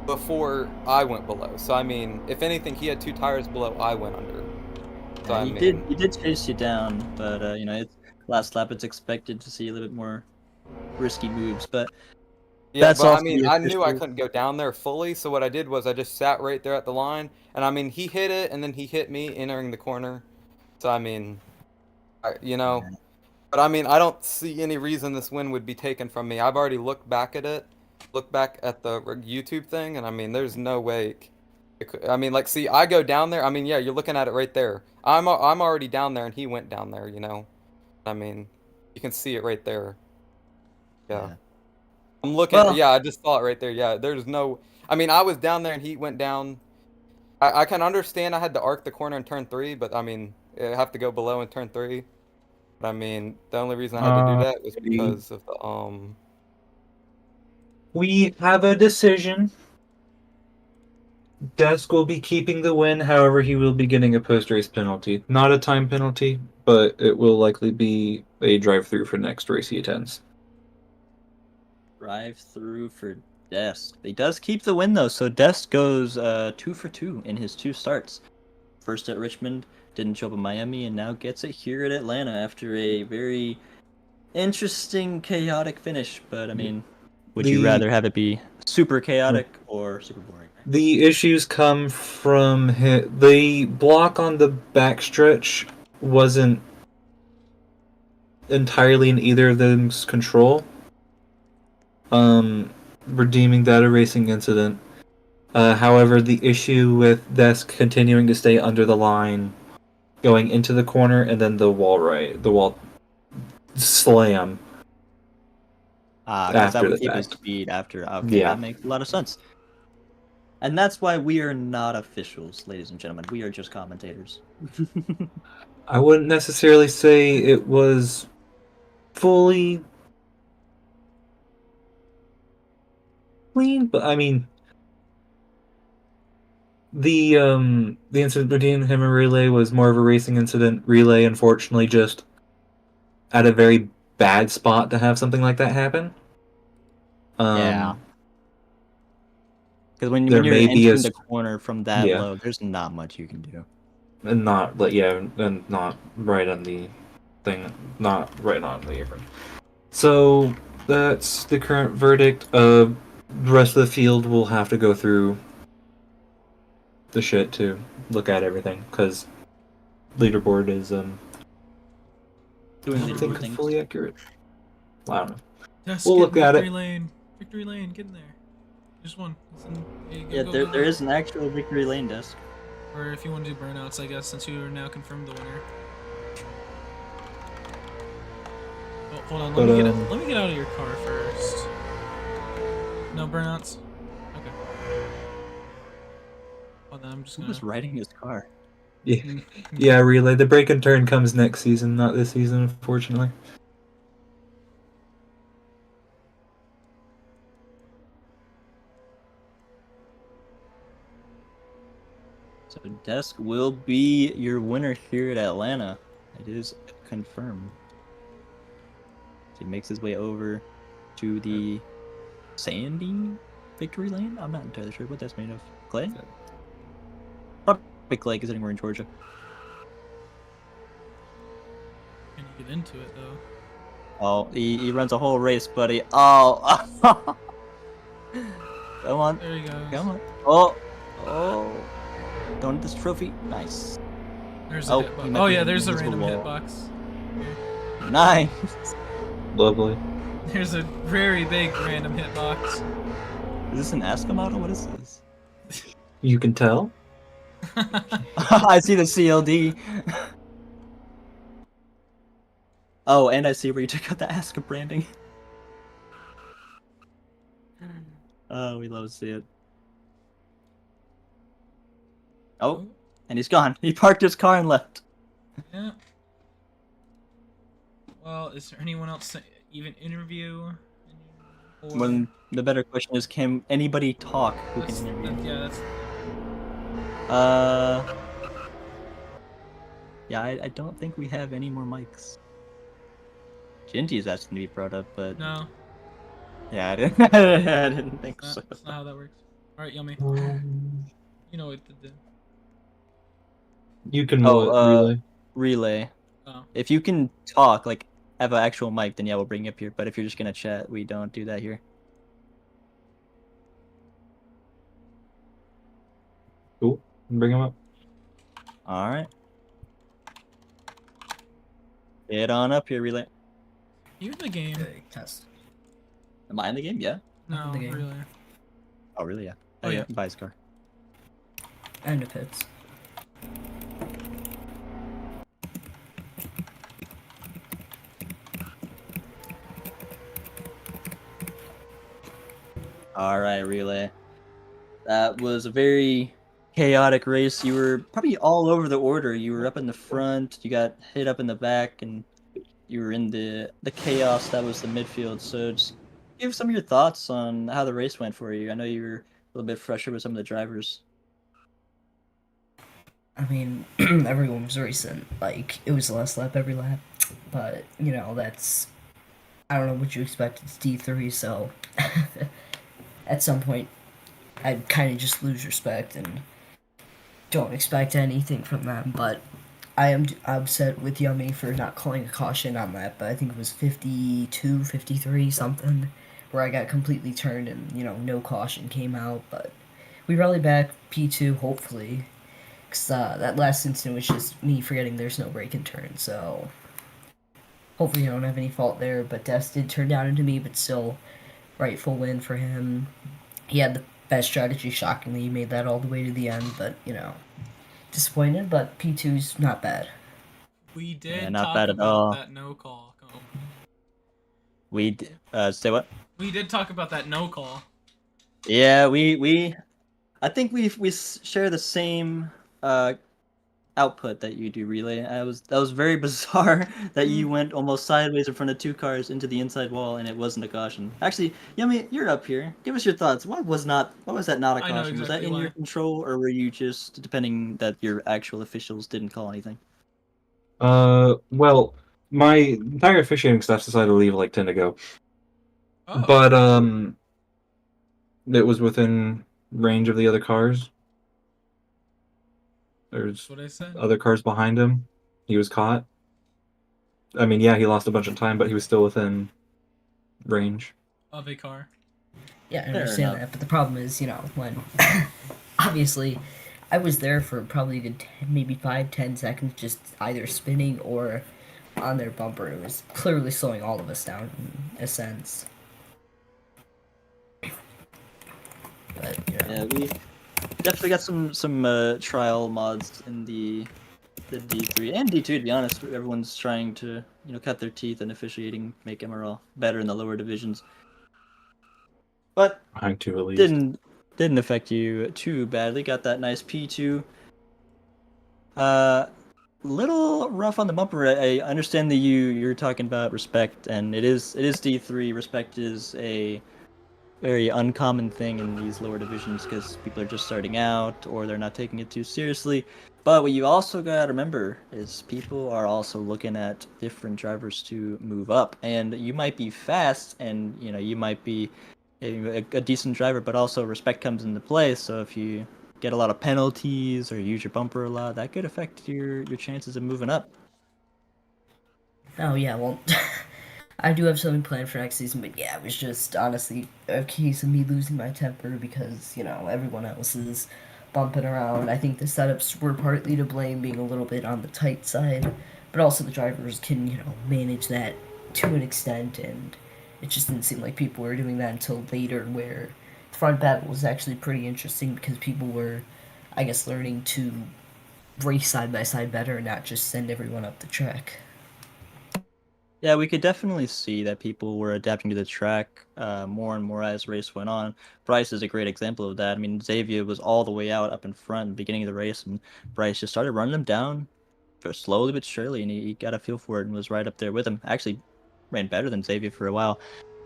before I went below. So, I mean, if anything, he had 2 tires below I went under. So, yeah, he did chase you down, but, you know, it's last lap, it's expected to see a little bit more risky moves, but yeah, that's but I mean, I knew I couldn't go down there fully, so what I did was I just sat right there at the line, and I mean, he hit it, and then he hit me entering the corner. So, I mean, you know, but I mean, I don't see any reason this win would be taken from me. I've already looked back at it, looked back at the YouTube thing, and I mean, there's no way. I mean, like, see, I go down there. I mean, yeah, you're looking at it right there. I'm already down there, and he went down there. You know, I mean, you can see it right there. Yeah. I'm looking. Well, yeah, I just saw it right there. Yeah, there's no. I mean, I was down there and he went down. I can understand I had to arc the corner in turn 3, but I mean, I have to go below in turn 3. But I mean, the only reason I had to do that was because of the We have a decision. Desk will be keeping the win, however, he will be getting a post-race penalty. Not a time penalty, but it will likely be a drive-through for next race he attends. Drive-through for Desk. He does keep the win, though, so Desk goes 2 for 2 in his 2 starts. First at Richmond, didn't show up in Miami, and now gets it here at Atlanta after a very interesting, chaotic finish. But, I mean, would you rather have it be super chaotic or super boring? The issues come from the block on the backstretch wasn't entirely in either of them's control. Redeeming that a racing incident. However, the issue with Desk continuing to stay under the line, going into the corner, and then the wall slam. Because that would keep his speed after. Okay, yeah. That makes a lot of sense. And that's why we are not officials, ladies and gentlemen. We are just commentators. I wouldn't necessarily say it was fully clean, but I mean, the incident between him and Relay was more of a racing incident. Relay, unfortunately, just at a very bad spot to have something like that happen. Yeah. Because when you're entering the corner from that low, there's not much you can do. And not right on the thing, not right on the apron. So that's the current verdict. The rest of the field will have to go through the shit to look at everything, because leaderboard is doing things fully accurate. I don't know. Just we'll look at it. Victory lane, get in there. Just one. There is an actual victory lane, Desk. Or if you want to do burnouts, I guess, since you are now confirmed the winner. Oh, hold on, let me get out of your car first. No burnouts? Okay. Well, then I'm just gonna... Who was riding his car? Yeah, Relay. The break and turn comes next season, not this season, unfortunately. So Desk will be your winner here at Atlanta. It is confirmed. So he makes his way over to the sandy victory lane? I'm not entirely sure what that's made of. Clay? Probably clay, because anywhere in Georgia. Can you get into it, though? Oh, he runs a whole race, buddy. Oh! Come on. There he goes. Come on. Oh! Don't hit this trophy. Nice. There's a hitbox. Oh yeah, there's a random hitbox. Nice. Lovely. There's a very big random hitbox. Is this an Aska model? What is this? You can tell. I see the CLD. Oh, and I see where you took out the Aska branding. Oh, we love to see it. Oh, and he's gone. He parked his car and left. Yeah. Well, is there anyone else to even interview? Or... When the better question is, can anybody talk who can interview? Yeah, that's. Yeah, I don't think we have any more mics. Jinty is asking to be brought up, but no. Yeah, I didn't think so. That's not how that works. All right, Yummy. You know what to do. You can relay. Relay. Oh. If you can talk, like have an actual mic, then yeah, we'll bring you up here. But if you're just gonna chat, we don't do that here. Cool. Bring him up. All right. Get on up here, Relay. You in the game? Okay, test. Am I in the game? Yeah. No, in the game. really. Oh, really? Yeah. Oh, yeah. Buy his car. And the pits. All right, Relay. That was a very chaotic race. You were probably all over the order. You were up in the front. You got hit up in the back, and you were in the chaos that was the midfield. So just give some of your thoughts on how the race went for you. I know you were a little bit fresher with some of the drivers. I mean, everyone was racing. Like, it was the last lap every lap. But, you know, that's... I don't know what you expect. It's D3, so... at some point, I'd kind of just lose respect and don't expect anything from them. But I am upset with Yummy for not calling a caution on that. But I think it was 52, 53, something, where I got completely turned and, you know, no caution came out. But we rallied back P2, hopefully. Because that last incident was just me forgetting there's no break and turn, so hopefully I don't have any fault there, but Des did turn down into me, but still, rightful win for him. He had the best strategy, shockingly, he made that all the way to the end, but, you know, disappointed, but P2's not bad. We did not talk bad at about all. that no call. We say what? We did talk about that no call. Yeah, we I think we share the same output that you do, Relay. That was very bizarre that you went almost sideways in front of two cars into the inside wall and it wasn't a caution. Actually, Yummy, you're up here. Give us your thoughts. What was that not a caution? Was that in your control, or were you just depending that your actual officials didn't call anything? Well, my entire officiating staff decided to leave like 10 to go. Oh. But it was within range of the other cars. There's other cars behind him. He was caught. I mean, yeah, he lost a bunch of time, but he was still within range. Of a car. Yeah, I understand that, but the problem is, you know, when... obviously, I was there for probably a good maybe 5-10 seconds, just either spinning or on their bumper. It was clearly slowing all of us down, in a sense. But, you know. Yeah, we definitely got some trial mods in the D3 and D2. To be honest, everyone's trying to cut their teeth and officiating, make MRL better in the lower divisions. But didn't affect you too badly. Got that nice P2. Little rough on the bumper. I understand that you're talking about respect, and it is D3. Respect is a very uncommon thing in these lower divisions because people are just starting out or they're not taking it too seriously. But what you also gotta remember is people are also looking at different drivers to move up, and you might be fast and you might be a decent driver, but also respect comes into play. So if you get a lot of penalties or use your bumper a lot, that could affect your chances of moving up. Oh yeah, well I do have something planned for next season, but yeah, it was just honestly a case of me losing my temper because, everyone else is bumping around. I think the setups were partly to blame, being a little bit on the tight side, but also the drivers can, manage that to an extent, and it just didn't seem like people were doing that until later where, front battle was actually pretty interesting because people were, I guess, learning to race side by side better and not just send everyone up the track. Yeah, we could definitely see that people were adapting to the track more and more as race went on. Bryce is a great example of that. I mean, Xavier was all the way out up in front, beginning of the race, and Bryce just started running him down slowly but surely, and he got a feel for it and was right up there with him. Actually, ran better than Xavier for a while.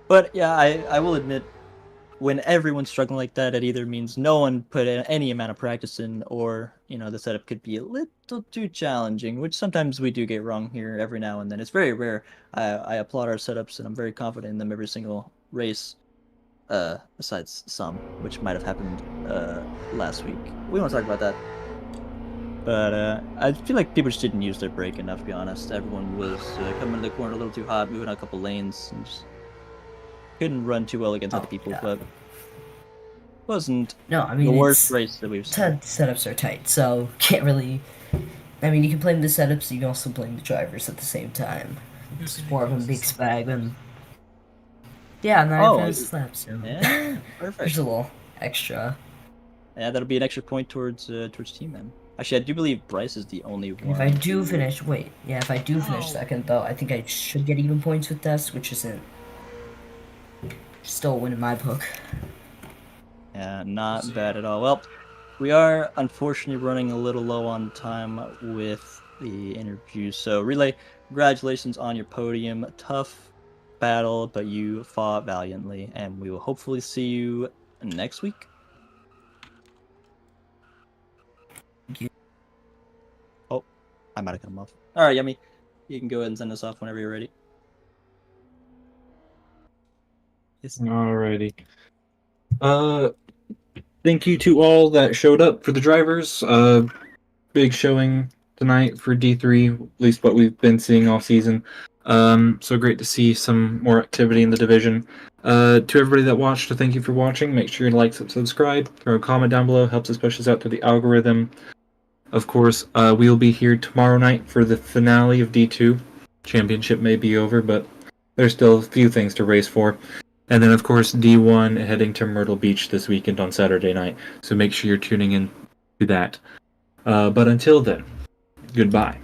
But yeah, I will admit, when everyone's struggling like that, it either means no one put any amount of practice in, or the setup could be a little too challenging, which sometimes we do get wrong here every now and then. It's very rare. I applaud our setups, and I'm very confident in them every single race, besides some, which might have happened last week. We won't talk about that. But I feel like people just didn't use their brake enough, to be honest. Everyone was coming to the corner a little too hot, moving a couple lanes, and just couldn't run too well against other people. Yeah. But wasn't the worst race that we've seen. Setups are tight, so can't really. I mean, you can blame the setups, you can also blame the drivers at the same time. It's more of a mixed bag than. Yeah, 9 fast laps. So. Yeah, perfect. There's a little extra. Yeah, that'll be an extra point towards team then. Actually, I do believe Bryce is the only one. If I do finish, finish second though, I think I should get even points with this, which isn't still a win in my book. Yeah, not bad at all. Well, we are unfortunately running a little low on time with the interview. So, Relay, congratulations on your podium. Tough battle, but you fought valiantly, and we will hopefully see you next week. Thank you. Oh, I might have cut him off. All right, Yummy. You can go ahead and send us off whenever you're ready. Yes. Alrighty. Thank you to all that showed up for the drivers. Big showing tonight for D3, at least what we've been seeing all season. So great to see some more activity in the division. To everybody that watched, thank you for watching. Make sure you like, subscribe, throw a comment down below. Helps us push us out to the algorithm. Of course, we'll be here tomorrow night for the finale of D2. Championship may be over, but there's still a few things to race for. And then, of course, D1 heading to Myrtle Beach this weekend on Saturday night. So make sure you're tuning in to that. But until then, goodbye.